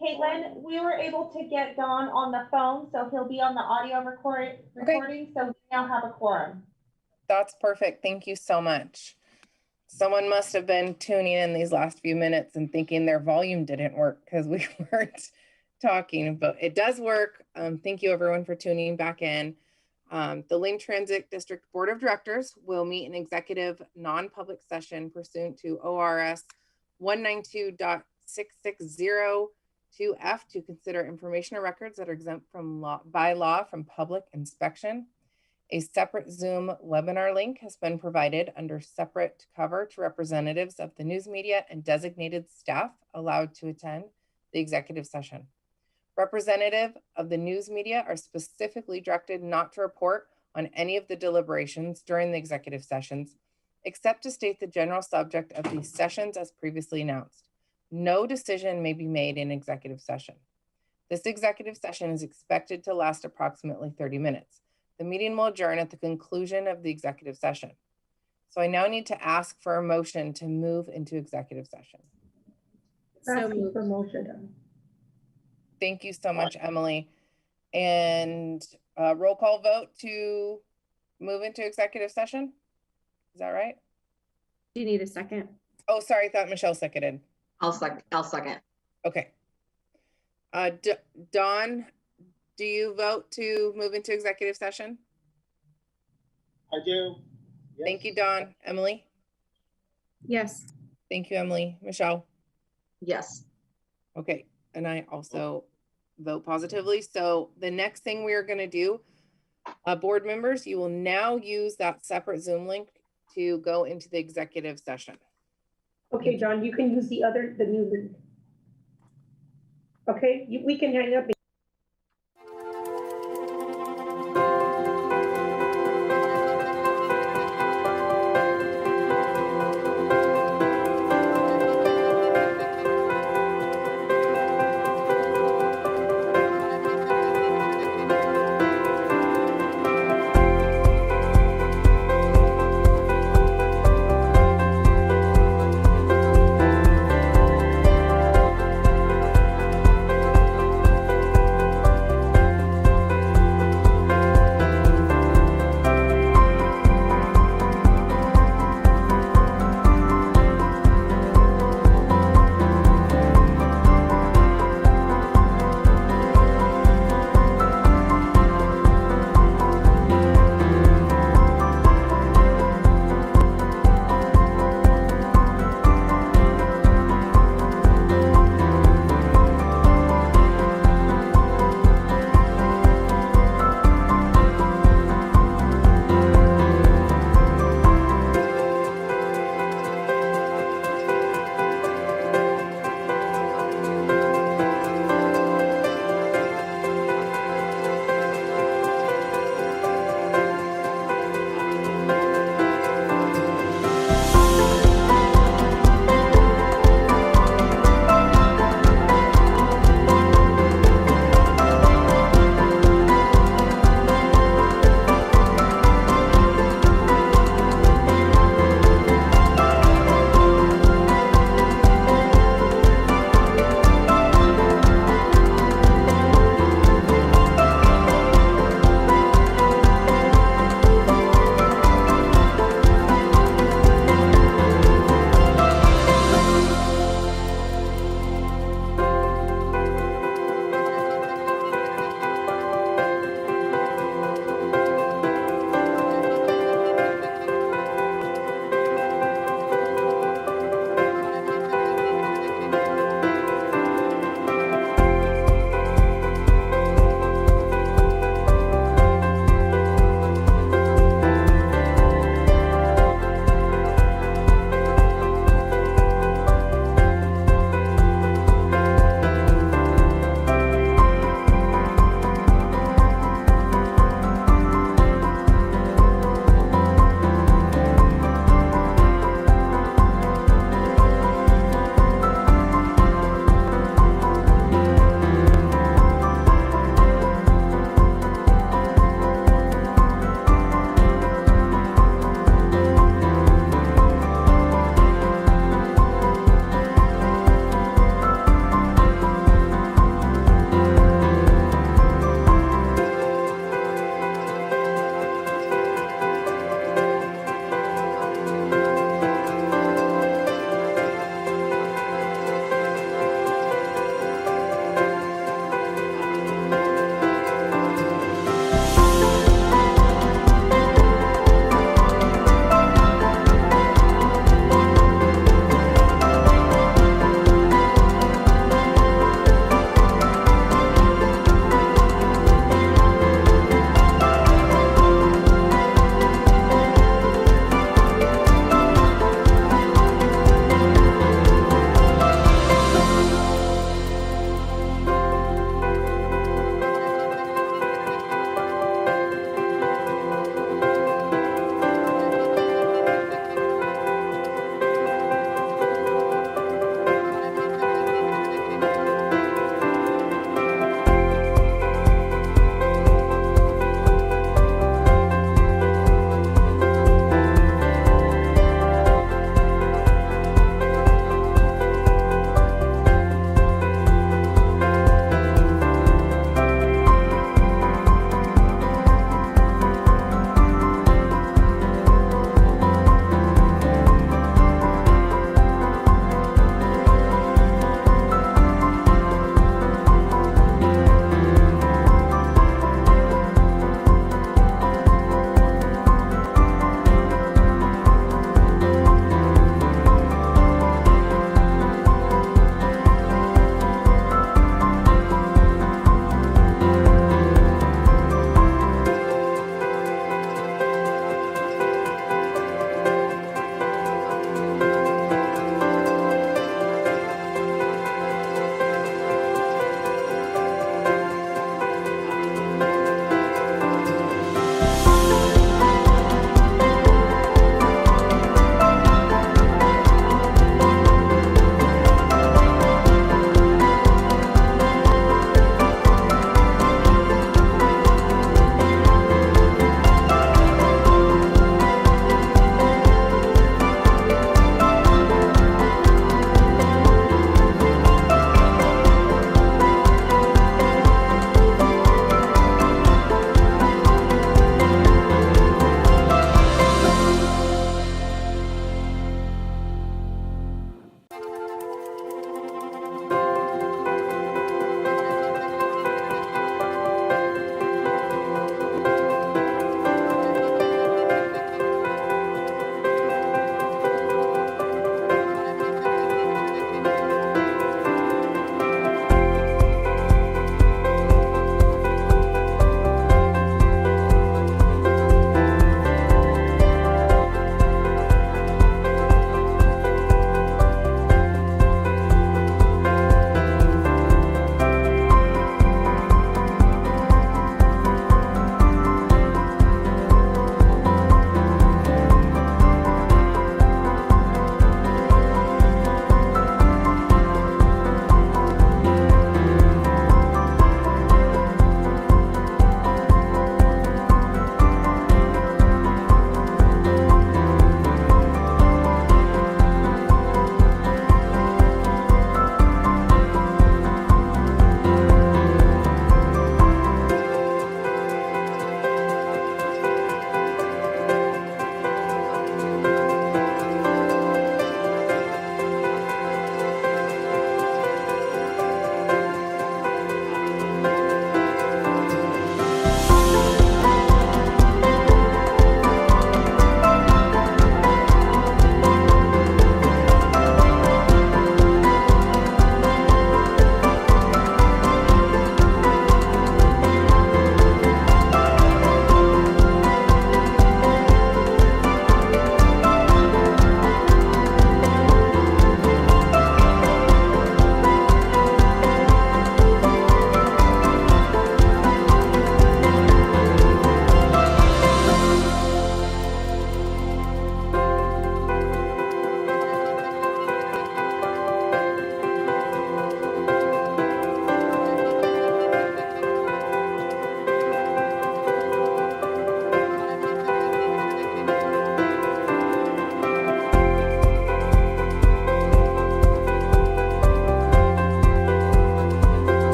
Caitlin, we were able to get Don on the phone, so he'll be on the audio recording, so we now have a quorum. That's perfect. Thank you so much. Someone must have been tuning in these last few minutes and thinking their volume didn't work because we weren't talking, but it does work. Thank you everyone for tuning back in. The Lane Transit District Board of Directors will meet in executive non-public session pursuant to ORS 192.6602F to consider information or records that are exempt from by law from public inspection. A separate Zoom webinar link has been provided under separate cover to representatives of the news media and designated staff allowed to attend the executive session. Representative of the news media are specifically directed not to report on any of the deliberations during the executive sessions, except to state the general subject of these sessions as previously announced. No decision may be made in executive session. This executive session is expected to last approximately 30 minutes. The meeting will adjourn at the conclusion of the executive session. So I now need to ask for a motion to move into executive session. So For motion. Thank you so much, Emily. And roll call vote to move into executive session. Is that right? Do you need a second? Oh, sorry. I thought Michelle seconded. I'll second. Okay. Dawn, do you vote to move into executive session? I do. Yes. Thank you, Dawn. Emily? Yes. Thank you, Emily. Michelle? Yes. Okay. And I also vote positively. So the next thing we are going to do, board members, you will now use that separate Zoom link to go into the executive session. Okay, John, you can use the new link. Okay, we can hang up.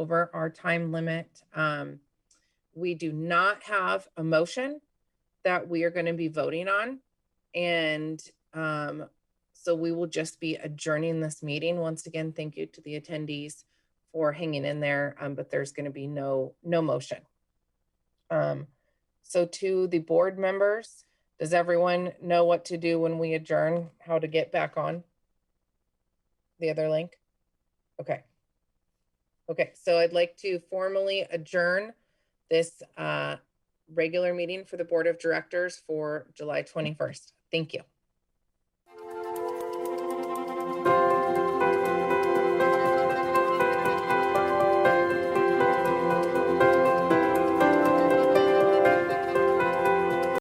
over our time limit. We do not have a motion that we are going to be voting on. And so we will just be adjourning this meeting. Once again, thank you to the attendees for hanging in there, but there's going to be no motion. So to the board members, does everyone know what to do when we adjourn? How to get back on the other link? Okay. Okay, so I'd like to formally adjourn this regular meeting for the Board of Directors for July 21st. Thank you.